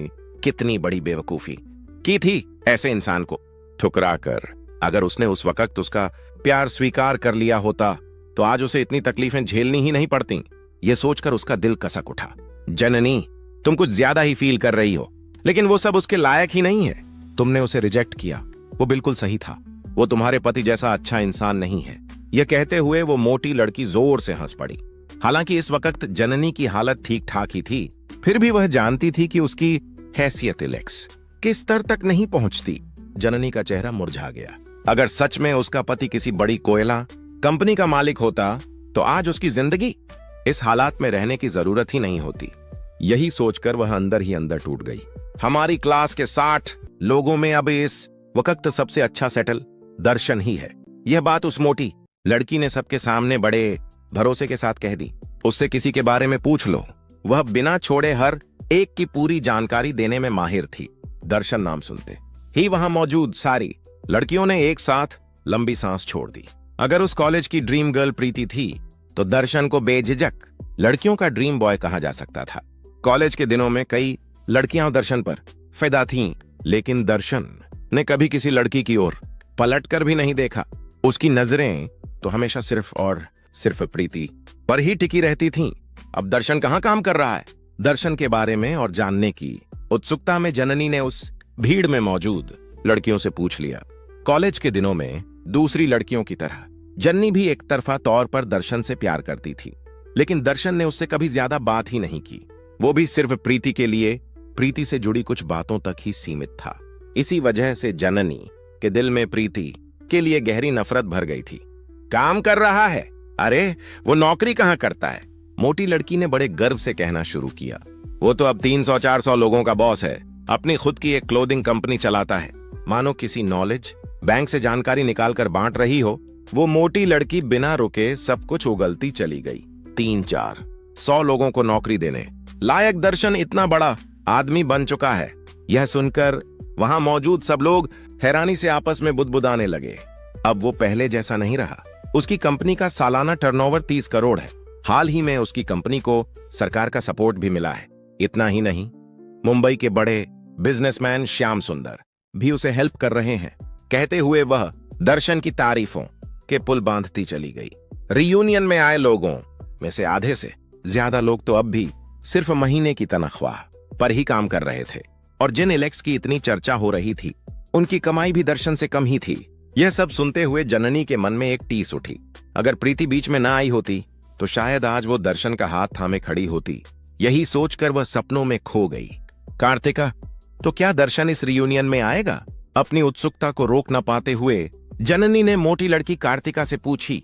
कितनी बड़ी बेवकूफी की थी ऐसे इंसान को ठुकरा कर। अगर उसने उस वक्त उसका प्यार स्वीकार कर लिया होता तो आज उसे इतनी तकलीफें झेलनी ही नहीं पड़ती। यह सोचकर उसका दिल कसक उठा। जननी, तुम कुछ ज्यादा ही फील कर रही हो, लेकिन वो सब उसके लायक ही नहीं है। तुमने उसे रिजेक्ट किया, वो बिल्कुल सही था। वो तुम्हारे पति जैसा अच्छा इंसान नहीं है। यह कहते हुए वो मोटी लड़की जोर से हंस पड़ी। हालांकि इस वक्त जननी की हालत ठीक ठाक ही थी, फिर भी वह जानती थी कि उसकी हैसियत एलेक्स के स्तर तक नहीं पहुंचती। जननी का चेहरा मुरझा गया। अगर सच में उसका पति किसी बड़ी कोयला कंपनी का मालिक होता तो आज उसकी जिंदगी इस हालात में रहने की जरूरत ही नहीं होती। यही सोचकर वह अंदर ही अंदर टूट गई। हमारी क्लास के 60 लोगों में अब इस वक्त सबसे अच्छा सेटल दर्शन ही है। यह बात उस मोटी लड़की ने सबके सामने बड़े भरोसे के साथ कह दी। उससे किसी के बारे में पूछ लो, वह बिना छोड़े हर एक की पूरी जानकारी देने में माहिर थी। दर्शन नाम सुनते ही वहां मौजूद सारी लड़कियों ने एक साथ लंबी सांस छोड़ दी। अगर उस कॉलेज की ड्रीम गर्ल प्रीति थी तो दर्शन को बेझिझक लड़कियों का ड्रीम बॉय कहा जा सकता था। कॉलेज के दिनों में कई लड़कियां दर्शन पर फिदा थीं, लेकिन दर्शन ने कभी किसी लड़की की ओर पलटकर भी नहीं देखा। उसकी नजरें तो हमेशा सिर्फ और सिर्फ प्रीति पर ही टिकी रहती थीं। अब दर्शन कहाँ काम कर रहा है? दर्शन के बारे में और जानने की उत्सुकता में जननी ने उस भीड़ में मौजूद लड़कियों से पूछ लिया। कॉलेज के दिनों में दूसरी लड़कियों की तरह जननी भी एक तरफा तौर पर दर्शन से प्यार करती थी, लेकिन दर्शन ने उससे कभी ज्यादा बात ही नहीं की। वो भी सिर्फ प्रीति के लिए, प्रीति से जुड़ी कुछ बातों तक ही सीमित था। इसी वजह से जननी के दिल में प्रीति के लिए गहरी नफरत भर गई थी। काम कर रहा है? अरे वो नौकरी कहाँ करता है? मोटी लड़की ने बड़े गर्व से कहना शुरू किया। वो तो अब 300-400 लोगों का बॉस है, अपनी खुद की एक क्लोथिंग कंपनी चलाता है। मानो किसी नॉलेज बैंक से जानकारी निकालकर बांट रही हो, वो मोटी लड़की बिना रुके सब कुछ उगलती चली गई। 300-400 लोगों को नौकरी देने लायक दर्शन इतना बड़ा आदमी बन चुका है। यह सुनकर वहां मौजूद सब लोग हैरानी से आपस में बुदबुदाने लगे। अब वो पहले जैसा नहीं रहा। उसकी कंपनी का सालाना टर्नओवर 30 करोड़ है। हाल ही में उसकी कंपनी को सरकार का सपोर्ट भी मिला है। इतना ही नहीं, मुंबई के बड़े बिजनेसमैन श्याम सुंदर भी उसे हेल्प कर रहे हैं। कहते हुए वह दर्शन की तारीफों के पुल बांधती चली गई। रियूनियन में आए लोगों में से आधे से ज्यादा लोग तो अब भी सिर्फ महीने की तनख्वाह पर ही काम कर रहे थे, और जिन इलेक्स की इतनी चर्चा हो रही थी उनकी कमाई भी दर्शन से कम ही थी। यह सब सुनते हुए जननी के मन में एक टीस उठी। अगर प्रीति बीच में ना आई होती तो शायद आज वो दर्शन का हाथ थामे खड़ी होती। यही सोचकर वह सपनों में खो गई। कार्तिका, तो क्या दर्शन इस रियूनियन में आएगा? अपनी उत्सुकता को रोक न पाते हुए जननी ने मोटी लड़की कार्तिका से पूछी।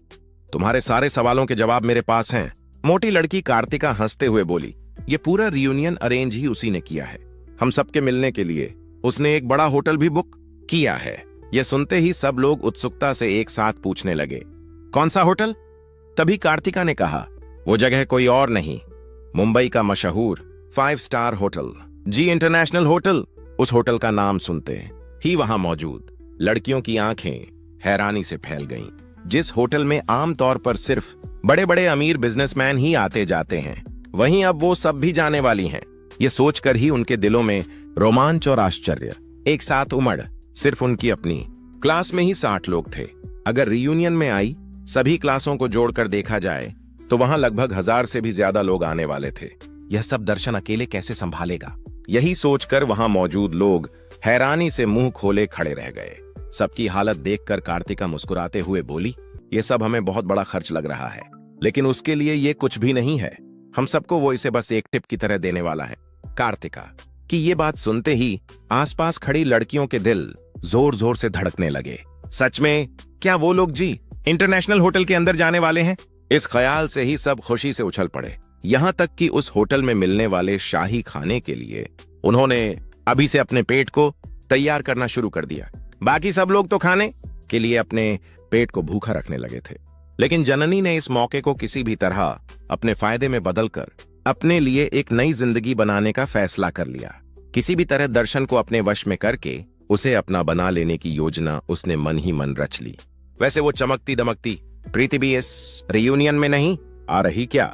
तुम्हारे सारे सवालों के जवाब मेरे पास हैं। मोटी लड़की कार्तिका हंसते हुए बोली। ये पूरा रियूनियन अरेंज ही उसी ने किया है। हम सबके मिलने के लिए उसने एक बड़ा होटल भी बुक किया है। यह सुनते ही सब लोग उत्सुकता से एक साथ पूछने लगे, कौन सा होटल? तभी कार्तिका ने कहा, वो जगह कोई और नहीं, मुंबई का मशहूर 5 स्टार होटल, जी इंटरनेशनल होटल। उस होटल का नाम सुनते ही वहां मौजूद लड़कियों की आंखें हैरानी से फैल गईं। जिस होटल में आमतौर पर सिर्फ बड़े बड़े अमीर बिजनेसमैन ही आते जाते हैं, वहीं अब वो सब भी जाने वाली हैं। ये सोचकर ही उनके दिलों में रोमांच और आश्चर्य एक साथ उमड़। सिर्फ उनकी अपनी क्लास में ही 60 लोग थे। अगर रियूनियन में आई सभी क्लासों को जोड़कर देखा जाए तो वहां लगभग 1000 से भी ज्यादा लोग आने वाले थे। यह सब दर्शन अकेले कैसे संभालेगा? यही सोचकर वहां मौजूद लोग हैरानी से मुंह खोले खड़े रह गए। सबकी हालत देखकर कार्तिका मुस्कुराते हुए बोली, ये सब हमें बहुत बड़ा खर्च लग रहा है, लेकिन उसके लिए ये कुछ भी नहीं है। हम सबको वो इसे बस एक टिप की तरह देने वाला है। कार्तिका की ये बात सुनते ही आसपास खड़ी लड़कियों के दिल जोर जोर से धड़कने लगे। सच में क्या वो लोग जी इंटरनेशनल होटल के अंदर जाने वाले हैं? इस ख्याल से ही सब खुशी से उछल पड़े। यहां तक कि उस होटल में मिलने वाले शाही खाने के लिए उन्होंने अभी से अपने पेट को तैयार करना शुरू कर दिया। बाकी सब लोग तो खाने के लिए अपने पेट को भूखा रखने लगे थे, लेकिन जननी ने इस मौके को किसी भी तरह अपने फायदे में बदलकर अपने लिए एक नई जिंदगी बनाने का फैसला कर लिया। किसी भी तरह दर्शन को अपने वश में करके उसे अपना बना लेने की योजना उसने मन ही मन रच ली। वैसे वो चमकती दमकती प्रीति भी इस रियूनियन में नहीं आ रही क्या?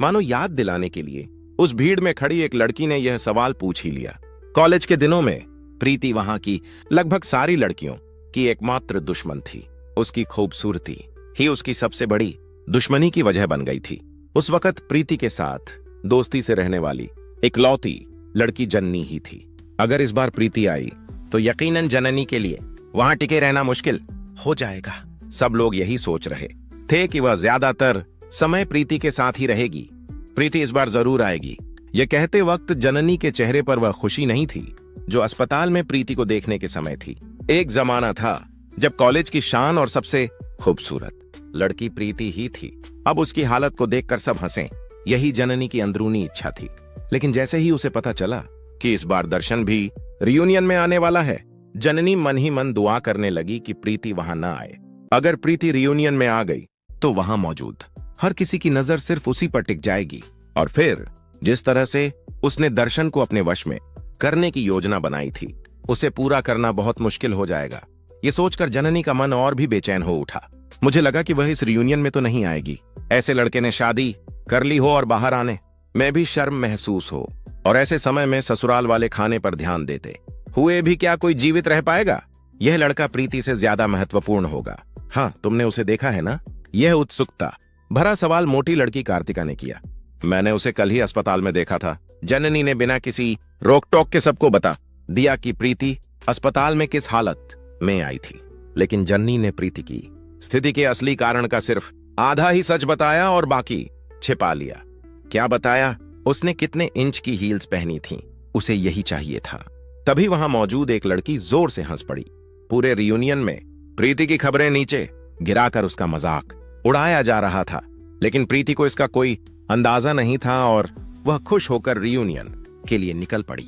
मानो याद दिलाने के लिए उस भीड़ में खड़ी एक लड़की ने यह सवाल पूछ ही लिया। कॉलेज के दिनों में प्रीति वहां की लगभग सारी लड़कियों की एकमात्र दुश्मन थी। उसकी खूबसूरती ही उसकी सबसे बड़ी दुश्मनी की वजह बन गई थी। उस वक्त प्रीति के साथ दोस्ती से रहने वाली इकलौती लड़की जननी ही थी। अगर इस बार प्रीति आई तो यकीनन जननी के लिए वहां टिके रहना मुश्किल हो जाएगा। सब लोग यही सोच रहे थे कि वह ज्यादातर समय प्रीति के साथ ही रहेगी। प्रीति इस बार जरूर आएगी। यह कहते वक्त जननी के चेहरे पर वह खुशी नहीं थी जो अस्पताल में प्रीति को देखने के समय थी। एक जमाना था जब कॉलेज की शान और सबसे खूबसूरत लड़की प्रीति ही थी। अब उसकी हालत को देखकर सब हंसे। यही जननी की अंदरूनी इच्छा थी। लेकिन जैसे ही उसे पता चला कि इस बार दर्शन भी रियूनियन में आने वाला है, जननी मन ही मन दुआ करने लगी कि प्रीति वहां न आए। अगर प्रीति रियूनियन में आ गई तो वहां मौजूद हर किसी की नजर सिर्फ उसी पर टिक जाएगी, और फिर जिस तरह से उसने दर्शन को अपने वश में करने की योजना बनाई थी, उसे पूरा करना बहुत मुश्किल हो जाएगा। ये सोचकर जननी का मन और भी बेचैन हो उठा। मुझे लगा कि वह इस रियूनियन में तो नहीं आएगी। ऐसे लड़के ने शादी कर ली हो और बाहर आने में भी शर्म महसूस हो, और ऐसे समय में ससुराल वाले खाने पर ध्यान देते हुए भी क्या कोई जीवित रह पाएगा? यह लड़का प्रीति से ज्यादा महत्वपूर्ण होगा। हाँ, तुमने उसे देखा है ना? यह उत्सुकता भरा सवाल मोटी लड़की कार्तिका ने किया। मैंने उसे कल ही अस्पताल में देखा था। जननी ने बिना किसी रोक टोक के सबको बता दिया कि प्रीति अस्पताल में किस हालत में आई थी। लेकिन जननी ने प्रीति की स्थिति के असली कारण का सिर्फ आधा ही सच बताया और बाकी छिपा लिया। क्या बताया? उसने कितने इंच की हील्स पहनी थीं, उसे यही चाहिए था। तभी वहां मौजूद एक लड़की जोर से हंस पड़ी। पूरे रियूनियन में प्रीति की खबरें नीचे गिराकर उसका मजाक उड़ाया जा रहा था, लेकिन प्रीति को इसका कोई अंदाजा नहीं था और वह खुश होकर रियूनियन के लिए निकल पड़ी।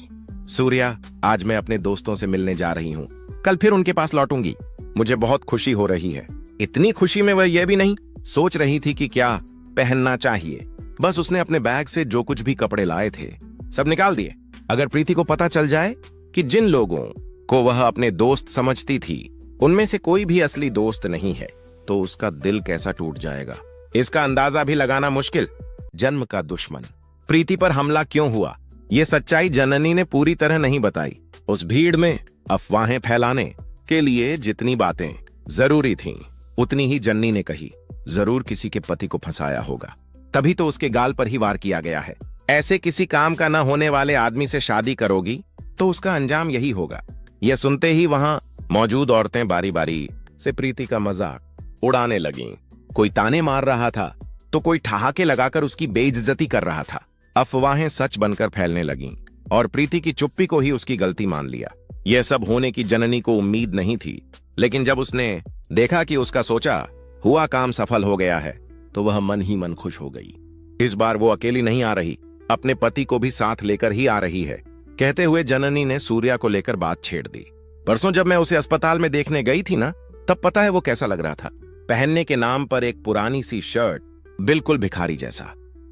सूर्या, आज मैं अपने दोस्तों से मिलने जा रही हूँ, कल फिर उनके पास लौटूंगी। मुझे बहुत खुशी हो रही है। इतनी खुशी में वह यह भी नहीं सोच रही थी कि क्या पहनना चाहिए। बस उसने अपने बैग से जो कुछ भी कपड़े लाए थे सब निकाल दिए। अगर प्रीति को पता चल जाए कि जिन लोगों को वह अपने दोस्त समझती थी उनमें से कोई भी असली दोस्त नहीं है, तो उसका दिल कैसा टूट जाएगा, इसका अंदाजा भी लगाना मुश्किल। जन्म का दुश्मन प्रीति पर हमला क्यों हुआ, ये सच्चाई जननी ने पूरी तरह नहीं बताई। उस भीड़ में अफवाहें फैलाने के लिए जितनी बातें जरूरी थीं, उतनी ही जननी ने कही। जरूर किसी के पति को फंसाया होगा, तभी तो उसके गाल पर ही वार किया गया है। ऐसे किसी काम का न होने वाले आदमी से शादी करोगी तो उसका अंजाम यही होगा। यह सुनते ही वहां मौजूद औरतें बारी बारी से प्रीति का मजाक उड़ाने लगीं। कोई ताने मार रहा था तो कोई ठहाके लगाकर उसकी बेइज्जती कर रहा था। अफवाहें सच बनकर फैलने लगीं और प्रीति की चुप्पी को ही उसकी गलती मान लिया। यह सब होने की जननी को उम्मीद नहीं थी, लेकिन जब उसने देखा कि उसका सोचा हुआ काम सफल हो गया है, तो वह मन ही मन खुश हो गई। इस बार वो अकेली नहीं आ रही, अपने पति को भी साथ लेकर ही आ रही है। कहते हुए जननी ने सूर्या को लेकर बात छेड़ दी। परसों जब मैं उसे अस्पताल में देखने गई थी ना, तब पता है वो कैसा लग रहा था। पहनने के नाम पर एक पुरानी सी शर्ट, बिल्कुल भिखारी जैसा।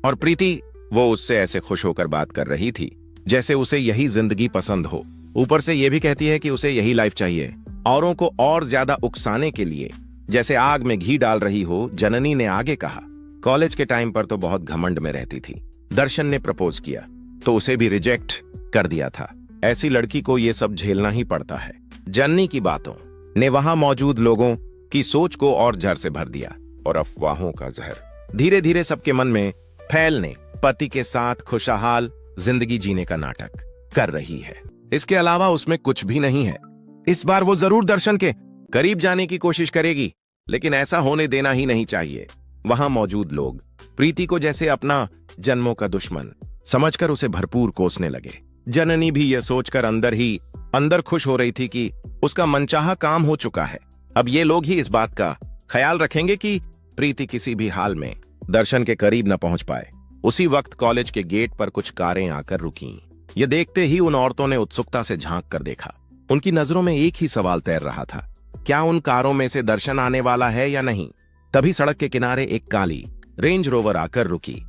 और प्रीति, वो उससे ऐसे खुश होकर बात कर रही थी जैसे उसे यही जिंदगी पसंद हो। ऊपर से ये भी कहती है कि उसे यही लाइफ चाहिए, औरों को और ज्यादा उकसाने के लिए जैसे आग में घी डाल रही हो। जननी ने आगे कहा, कॉलेज के टाइम पर तो बहुत घमंड में रहती थी। दर्शन ने प्रपोज किया तो उसे भी रिजेक्ट कर दिया था। ऐसी लड़की को ये सब झेलना ही पड़ता है। जननी की बातों ने वहां मौजूद लोगों की सोच को और जहर से भर दिया, और अफवाहों का जहर धीरे धीरे सबके मन में फैलने पति के साथ खुशहाल जिंदगी जीने का नाटक कर रही है। इसके अलावा उसमें कुछ भी नहीं है। इस बार वो जरूर दर्शन के करीब जाने की कोशिश करेगी, लेकिन ऐसा होने देना ही नहीं चाहिए। वहां मौजूद लोग प्रीति को जैसे अपना जन्मों का दुश्मन समझकर उसे भरपूर कोसने लगे। जननी भी यह सोचकर अंदर ही अंदर खुश हो रही थी कि उसका मनचाहा काम हो चुका है। अब ये लोग ही इस बात का ख्याल रखेंगे कि प्रीति किसी भी हाल में दर्शन के करीब न पहुंच पाए। उसी वक्त कॉलेज के गेट पर कुछ कारें आकर रुकीं। ये देखते ही उन औरतों ने उत्सुकता से झांक कर देखा। उनकी नजरों में एक ही सवाल तैर रहा था, क्या उन कारों में से दर्शन आने वाला है या नहीं। तभी सड़क के किनारे एक काली रेंज रोवर आकर रुकी।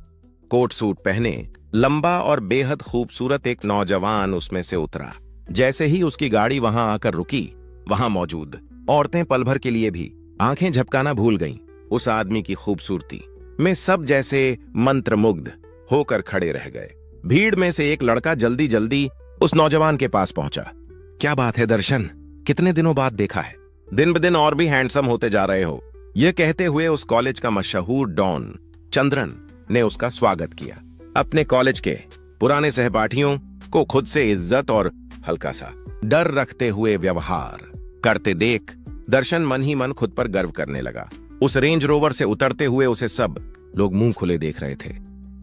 कोट सूट पहने, लंबा और बेहद खूबसूरत एक नौजवान उसमें से उतरा। जैसे ही उसकी गाड़ी वहां आकर रुकी, वहां मौजूद औरतें पल भर के लिए भी आंखें झपकाना भूल गईं। उस आदमी की खूबसूरती में सब जैसे मंत्रमुग्ध होकर खड़े रह गए। भीड़ में से एक लड़का जल्दी जल्दी उस नौजवान के पास पहुंचा। क्या बात है दर्शन, कितने दिनों बाद देखा है, दिन ब दिन और भी हैंडसम होते जा रहे हो। यह कहते हुए उस कॉलेज का मशहूर डॉन चंद्रन ने उसका स्वागत किया। अपने कॉलेज के पुराने सहपाठियों को खुद से इज्जत और हल्का सा डर रखते हुए व्यवहार करते देख दर्शन मन ही मन खुद पर गर्व करने लगा। उस रेंज रोवर से उतरते हुए उसे सब लोग मुंह खुले देख रहे थे।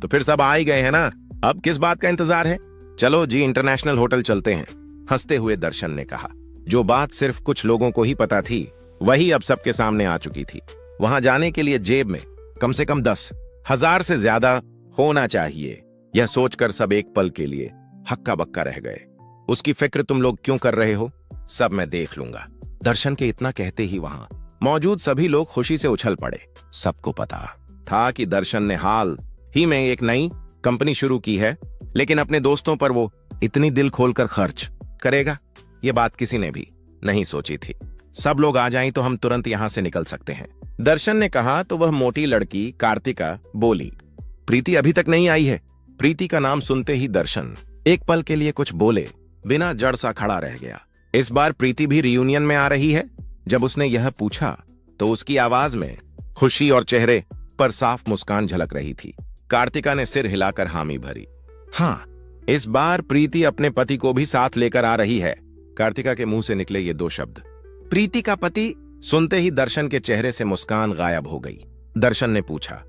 तो फिर सब आ ही गए हैं ना, अब किस बात का इंतजार है? चलो जी, इंटरनेशनल होटल चलते हैं, हंसते हुए दर्शन ने कहा। जो बात सिर्फ कुछ लोगों को ही पता थी, वही अब सबके सामने आ चुकी थी। वहां जाने के लिए जेब में कम से कम 10,000 से ज्यादा होना चाहिए। यह सोचकर सब एक पल के लिए हक्का बक्का रह गए। उसकी फिक्र तुम लोग क्यों कर रहे हो? सब मैं देख लूंगा। दर्शन के इतना कहते ही वहां मौजूद सभी लोग खुशी से उछल पड़े। सबको पता था कि दर्शन ने हाल ही में एक नई कंपनी शुरू की है, लेकिन अपने दोस्तों पर वो इतनी दिल खोलकर खर्च करेगा, ये बात किसी ने भी नहीं सोची थी। सब लोग आ जाएं तो हम तुरंत यहां से निकल सकते हैं, दर्शन ने कहा तो वह मोटी लड़की कार्तिका बोली, प्रीति अभी तक नहीं आई है। प्रीति का नाम सुनते ही दर्शन एक पल के लिए कुछ बोले बिना जड़ सा खड़ा रह गया। इस बार प्रीति भी रियूनियन में आ रही है? जब उसने यह पूछा तो उसकी आवाज में खुशी और चेहरे पर साफ मुस्कान झलक रही थी। कार्तिका ने सिर हिलाकर हामी भरी। हाँ, इस बार प्रीति अपने पति को भी साथ लेकर आ रही है। कार्तिका के मुंह से निकले ये दो शब्द, प्रीति का पति, सुनते ही दर्शन के चेहरे से मुस्कान गायब हो गई। दर्शन ने पूछा,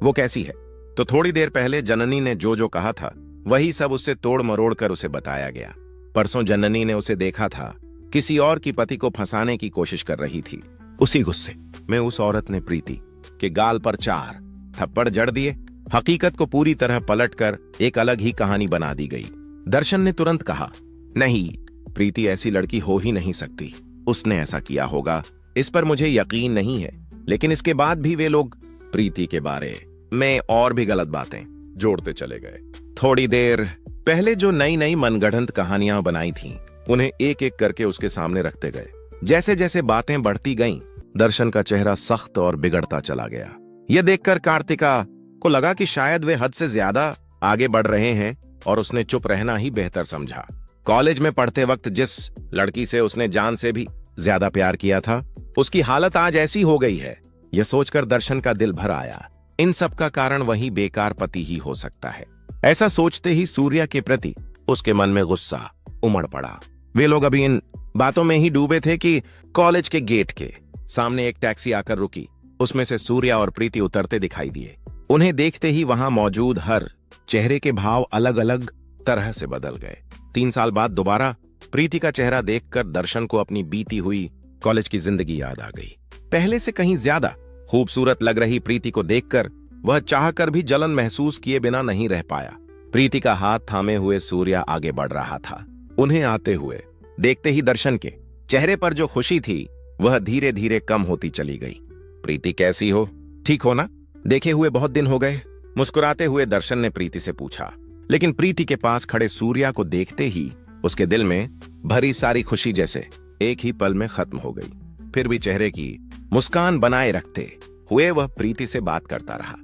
वो कैसी है? तो थोड़ी देर पहले जननी ने जो जो कहा था वही सब उससे तोड़ मरोड़ कर उसे बताया गया। परसों जननी ने उसे देखा था, किसी और की पति को फंसाने की कोशिश कर रही थी। उसी गुस्से में उस औरत ने प्रीति के गाल पर 4 थप्पड़ जड़ दिए। हकीकत को पूरी तरह पलटकर एक अलग ही कहानी बना दी गई। दर्शन ने तुरंत कहा, नहीं, प्रीति ऐसी लड़की हो ही नहीं सकती। उसने ऐसा किया होगा, इस पर मुझे यकीन नहीं है। लेकिन इसके बाद भी वे लोग प्रीति के बारे में और भी गलत बातें जोड़ते चले गए। थोड़ी देर पहले जो नई नई मनगढ़ंत कहानियां बनाई थीं, उन्हें एक एक करके उसके सामने रखते गए। जैसे जैसे बातें बढ़ती गईं, दर्शन का चेहरा सख्त और बिगड़ता चला गया। यह देखकर कार्तिका को लगा कि शायद वे हद से ज्यादा आगे बढ़ रहे हैं और उसने चुप रहना ही बेहतर समझा। कॉलेज में पढ़ते वक्त जिस लड़की से उसने जान से भी ज्यादा प्यार किया था, उसकी हालत आज ऐसी हो गई है। यह सोचकर दर्शन का दिल भर आया। इन सब का कारण वही बेकार पति ही हो सकता है। ऐसा सोचते ही सूर्या के प्रति उसके मन में गुस्सा उमड़ पड़ा। वे लोग अभी इन बातों में ही डूबे थे कि कॉलेज के गेट के सामने एक टैक्सी आकर रुकी। उसमें से सूर्या और प्रीति उतरते दिखाई दिए। उन्हें देखते ही वहां मौजूद हर चेहरे के भाव अलग अलग तरह से बदल गए। 3 साल बाद दोबारा प्रीति का चेहरा देखकर दर्शन को अपनी बीती हुई कॉलेज की जिंदगी याद आ गई। पहले से कहीं ज्यादा खूबसूरत लग रही प्रीति को देखकर वह चाहकर भी जलन महसूस किए बिना नहीं रह पाया। प्रीति का हाथ थामे हुए सूर्या आगे बढ़ रहा था। उन्हें आते हुए देखते ही दर्शन के चेहरे पर जो खुशी थी वह धीरे धीरे कम होती चली गई। प्रीति कैसी हो? ठीक हो ना? देखे हुए बहुत दिन हो गए। मुस्कुराते हुए दर्शन ने प्रीति से पूछा। लेकिन प्रीति के पास खड़े सूर्या को देखते ही उसके दिल में भरी सारी खुशी जैसे एक ही पल में खत्म हो गई। फिर भी चेहरे की मुस्कान बनाए रखते हुए वह प्रीति से बात करता रहा।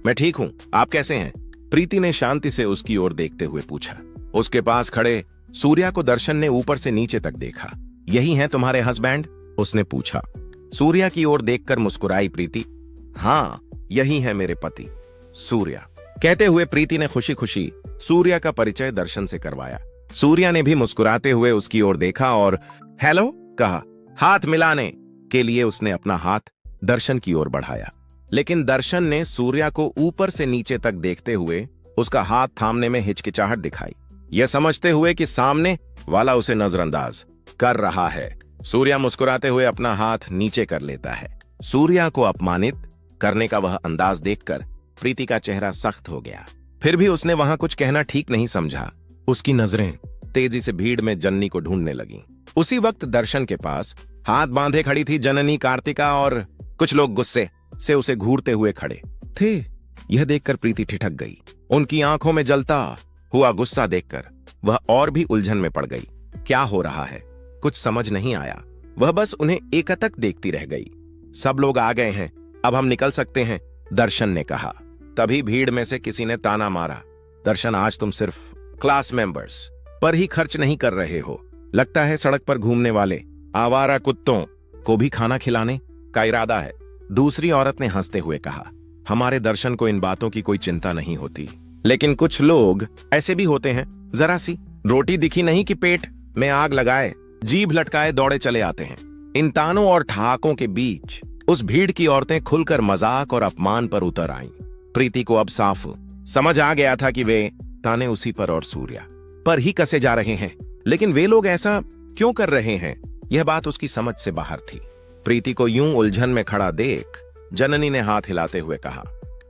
मैं ठीक हूं, आप कैसे हैं? प्रीति ने शांति से उसकी ओर देखते हुए पूछा। उसके पास खड़े सूर्या को दर्शन ने ऊपर से नीचे तक देखा। यही हैं तुम्हारे हस्बैंड? उसने पूछा। सूर्या की ओर देखकर मुस्कुराई प्रीति। हाँ, यही है मेरे पति, सूर्या। कहते हुए प्रीति ने खुशी खुशी सूर्या का परिचय दर्शन से करवाया। सूर्या ने भी मुस्कुराते हुए उसकी ओर देखा और हेलो कहा। हाथ मिलाने के लिए उसने अपना हाथ दर्शन की ओर बढ़ाया, लेकिन दर्शन ने सूर्या को ऊपर से नीचे तक देखते हुए उसका हाथ थामने में हिचकिचाहट दिखाई। यह समझते हुए कि सामने वाला उसे नजरअंदाज कर रहा है, सूर्या मुस्कुराते हुए अपना हाथ नीचे कर लेता है। सूर्या को अपमानित करने का वह अंदाज देखकर प्रीति का चेहरा सख्त हो गया। फिर भी उसने वहां कुछ कहना ठीक नहीं समझा। उसकी नजरें तेजी से भीड़ में जननी को ढूंढने लगीं। उसी वक्त दर्शन के पास हाथ बांधे खड़ी थी जननी, कार्तिका और कुछ लोग गुस्से से उसे घूरते हुए खड़े थे। यह देखकर प्रीति ठिठक गई। उनकी आंखों में जलता हुआ गुस्सा देखकर वह और भी उलझन में पड़ गई। क्या हो रहा है कुछ समझ नहीं आया। वह बस उन्हें एकटक देखती रह गई। सब लोग आ गए हैं, अब हम निकल सकते हैं, दर्शन ने कहा। तभी भीड़ में से किसी ने ताना मारा। दर्शन, आज तुम सिर्फ क्लास मेंबर्स पर ही खर्च नहीं कर रहे हो, लगता है सड़क पर घूमने वाले आवारा कुत्तों को भी खाना खिलाने का इरादा है। दूसरी औरत ने हंसते हुए कहा। हमारे दर्शन को इन बातों की कोई चिंता नहीं होती, लेकिन कुछ लोग ऐसे भी होते हैं, जरा सी रोटी दिखी नहीं कि पेट में आग लगाए जीभ लटकाए दौड़े चले आते हैं। इन तानों और ठहाकों के बीच उस भीड़ की औरतें खुलकर मजाक और अपमान पर उतर आईं। प्रीति को अब साफ समझ आ गया था कि वे ताने उसी पर और सूर्या पर ही कसे जा रहे हैं, लेकिन वे लोग ऐसा क्यों कर रहे हैं, यह बात उसकी समझ से बाहर थी। प्रीति को यूं उलझन में खड़ा देख जननी ने हाथ हिलाते हुए कहा,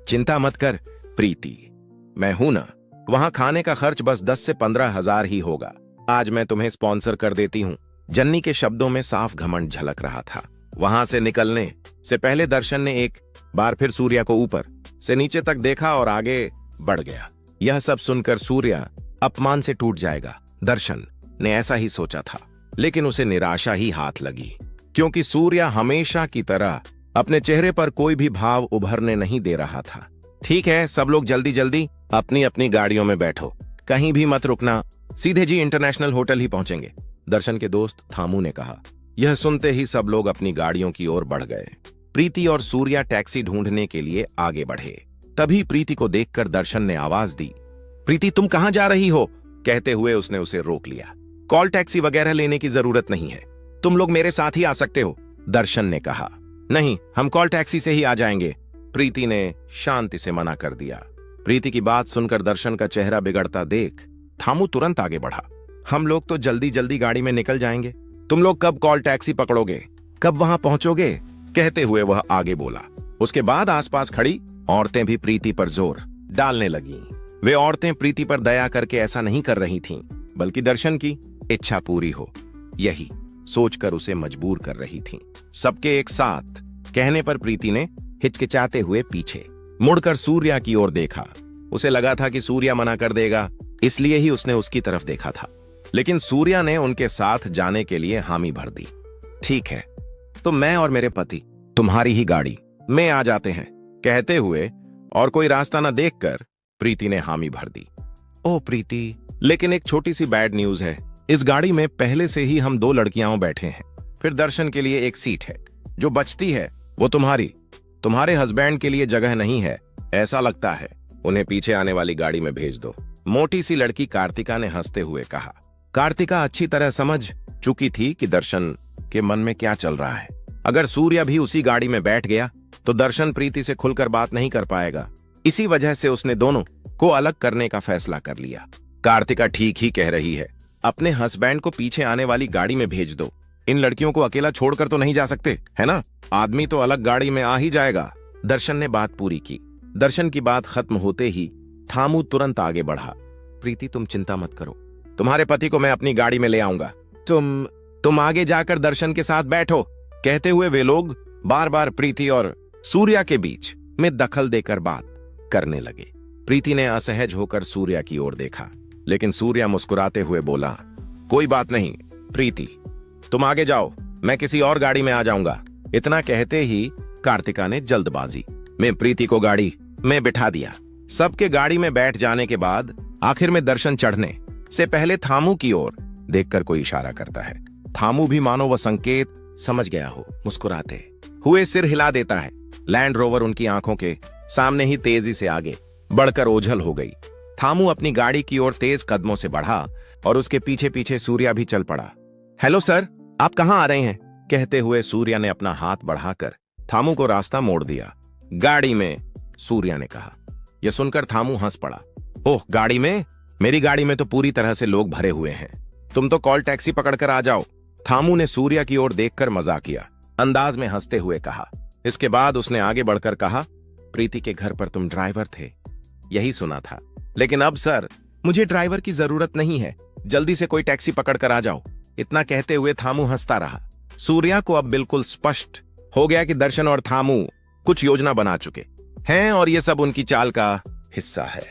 चिंता मत कर प्रीति, मैं हूं ना, वहां खाने का खर्च बस 10 से 15 हजार ही होगा। आज मैं तुम्हें स्पॉन्सर कर देती हूँ। जन्नी के शब्दों में साफ घमंड झलक रहा था। वहां से निकलने से पहले दर्शन ने एक बार फिर सूर्या को ऊपर से नीचे तक देखा और आगे बढ़ गया। यह सब सुनकर सूर्या अपमान से टूट जाएगा, दर्शन ने ऐसा ही सोचा था। लेकिन उसे निराशा ही हाथ लगी, क्योंकि सूर्या हमेशा की तरह अपने चेहरे पर कोई भी भाव उभरने नहीं दे रहा था। ठीक है, सब लोग जल्दी जल्दी अपनी अपनी गाड़ियों में बैठो, कहीं भी मत रुकना, सीधे जी इंटरनेशनल होटल ही पहुंचेंगे, दर्शन के दोस्त थामू ने कहा। यह सुनते ही सब लोग अपनी गाड़ियों की ओर बढ़ गए। प्रीति और सूर्या टैक्सी ढूंढने के लिए आगे बढ़े। तभी प्रीति को देखकर दर्शन ने आवाज दी, प्रीति तुम कहां जा रही हो? कहते हुए उसने उसे रोक लिया। कॉल टैक्सी वगैरह लेने की जरूरत नहीं है, तुम लोग मेरे साथ ही आ सकते हो, दर्शन ने कहा। नहीं, हम कॉल टैक्सी से ही आ जाएंगे, प्रीति ने शांति से मना कर दिया। प्रीति की बात सुनकर दर्शन का चेहरा बिगड़ता देख थामू तुरंत आगे बढ़ा। हम लोग तो जल्दी जल्दी गाड़ी में निकल जाएंगे, तुम लोग कब कॉल टैक्सी पकड़ोगे, कब वहां पहुंचोगे? कहते हुए वह आगे बोला। उसके बाद आसपास खड़ी औरतें भी प्रीति पर जोर डालने लगीं। वे औरतें प्रीति पर दया करके ऐसा नहीं कर रही थीं, बल्कि दर्शन की इच्छा पूरी हो यही सोचकर उसे मजबूर कर रही थीं। सबके एक साथ कहने पर प्रीति ने हिचकिचाते हुए पीछे मुड़कर सूर्या की ओर देखा। उसे लगा था कि सूर्या मना कर देगा, इसलिए ही उसने उसकी तरफ देखा था। लेकिन सूर्या ने उनके साथ जाने के लिए हामी भर दी। ठीक है, तो मैं और मेरे पति तुम्हारी ही गाड़ी में आ जाते हैं, कहते हुए और कोई रास्ता न देखकर प्रीति ने हामी भर दी। ओ प्रीति, लेकिन एक छोटी सी बैड न्यूज है, इस गाड़ी में पहले से ही हम 2 लड़कियां बैठे हैं, फिर दर्शन के लिए एक सीट है, जो बचती है वो तुम्हारे हस्बैंड के लिए जगह नहीं है, ऐसा लगता है उन्हें पीछे आने वाली गाड़ी में भेज दो, मोटी सी लड़की कार्तिका ने हंसते हुए कहा। कार्तिका अच्छी तरह समझ चुकी थी कि दर्शन के मन में क्या चल रहा है। अगर सूर्या भी उसी गाड़ी में बैठ गया तो दर्शन प्रीति से खुलकर बात नहीं कर पाएगा। इसी वजह से उसने दोनों को अलग करने का फैसला कर लिया। कार्तिका ठीक ही कह रही है, अपने हस्बैंड को पीछे आने वाली गाड़ी में भेज दो, इन लड़कियों को अकेला छोड़कर तो नहीं जा सकते, है ना? आदमी तो अलग गाड़ी में आ ही जाएगा। दर्शन ने बात पूरी की। दर्शन की बात खत्म होते ही थामू तुरंत आगे बढ़ा। प्रीति तुम चिंता मत करो, तुम्हारे पति को मैं अपनी गाड़ी में ले आऊंगा, तुम आगे जाकर दर्शन के साथ बैठो, कहते हुए वे लोग बार बार प्रीति और सूर्या के बीच में दखल देकर बात करने लगे। प्रीति ने असहज होकर सूर्या की ओर देखा, लेकिन सूर्या मुस्कुराते हुए बोला, कोई बात नहीं प्रीति, तुम आगे जाओ, मैं किसी और गाड़ी में आ जाऊंगा। इतना कहते ही कार्तिका ने जल्दबाजी में प्रीति को गाड़ी में बिठा दिया। सबके गाड़ी में बैठ जाने के बाद आखिर में दर्शन चढ़ने से पहले थामू की ओर देखकर कोई इशारा करता है। थामू भी मानो वह संकेत समझ गया हो, मुस्कुराते हुए सिर हिला देता है। लैंड रोवर उनकी आंखों के सामने ही तेजी से आगे बढ़कर ओझल हो गई। थामू अपनी गाड़ी की ओर तेज कदमों से बढ़ा और उसके पीछे पीछे सूर्या भी चल पड़ा। हेलो सर, आप कहां आ रहे हैं? कहते हुए सूर्या ने अपना हाथ बढ़ाकर थामू को रास्ता मोड़ दिया। गाड़ी में, सूर्या ने कहा। यह सुनकर थामू हंस पड़ा। ओह, गाड़ी में? मेरी गाड़ी में तो पूरी तरह से लोग भरे हुए हैं, तुम तो कॉल टैक्सी पकड़कर आ जाओ। थामू ने सूर्या की ओर देखकर मजाकिया अंदाज में हंसते हुए कहा। इसके बाद उसने आगे बढ़कर कहा, प्रीति के घर पर तुम ड्राइवर थे, यही सुना था, लेकिन अब सर मुझे ड्राइवर की जरूरत नहीं है, जल्दी से कोई टैक्सी पकड़कर आ जाओ। इतना कहते हुए थामू हंसता रहा। सूर्या को अब बिल्कुल स्पष्ट हो गया कि दर्शन और थामू कुछ योजना बना चुके हैं और ये सब उनकी चाल का हिस्सा है।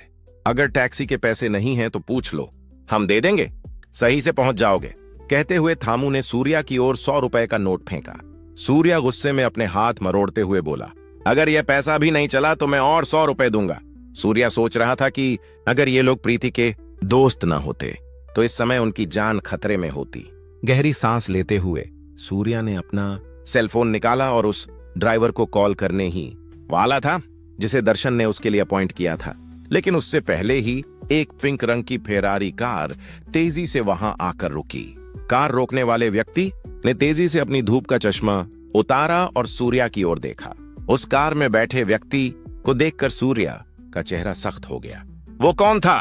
अगर टैक्सी के पैसे नहीं हैं तो पूछ लो, हम दे देंगे, सही से पहुंच जाओगे। कहते हुए थामू ने सूर्या की ओर 100 रुपए का नोट फेंका। सूर्या गुस्से में अपने हाथ मरोड़ते हुए बोला, अगर यह पैसा भी नहीं चला तो मैं और 100 रुपए दूंगा। सूर्या सोच रहा था कि अगर ये लोग प्रीति के दोस्त न होते तो इस समय उनकी जान खतरे में होती। गहरी सांस लेते हुए सूर्या ने अपना सेलफोन निकाला और उस ड्राइवर को कॉल करने ही वाला था जिसे दर्शन ने उसके लिए अपॉइंट किया था। लेकिन उससे पहले ही एक पिंक रंग की फेरारी कार तेजी से वहां आकर रुकी। कार रोकने वाले व्यक्ति ने तेजी से अपनी धूप का चश्मा उतारा और सूर्या की ओर देखा। उस कार में बैठे व्यक्ति को देखकर सूर्या का चेहरा सख्त हो गया। वो कौन था?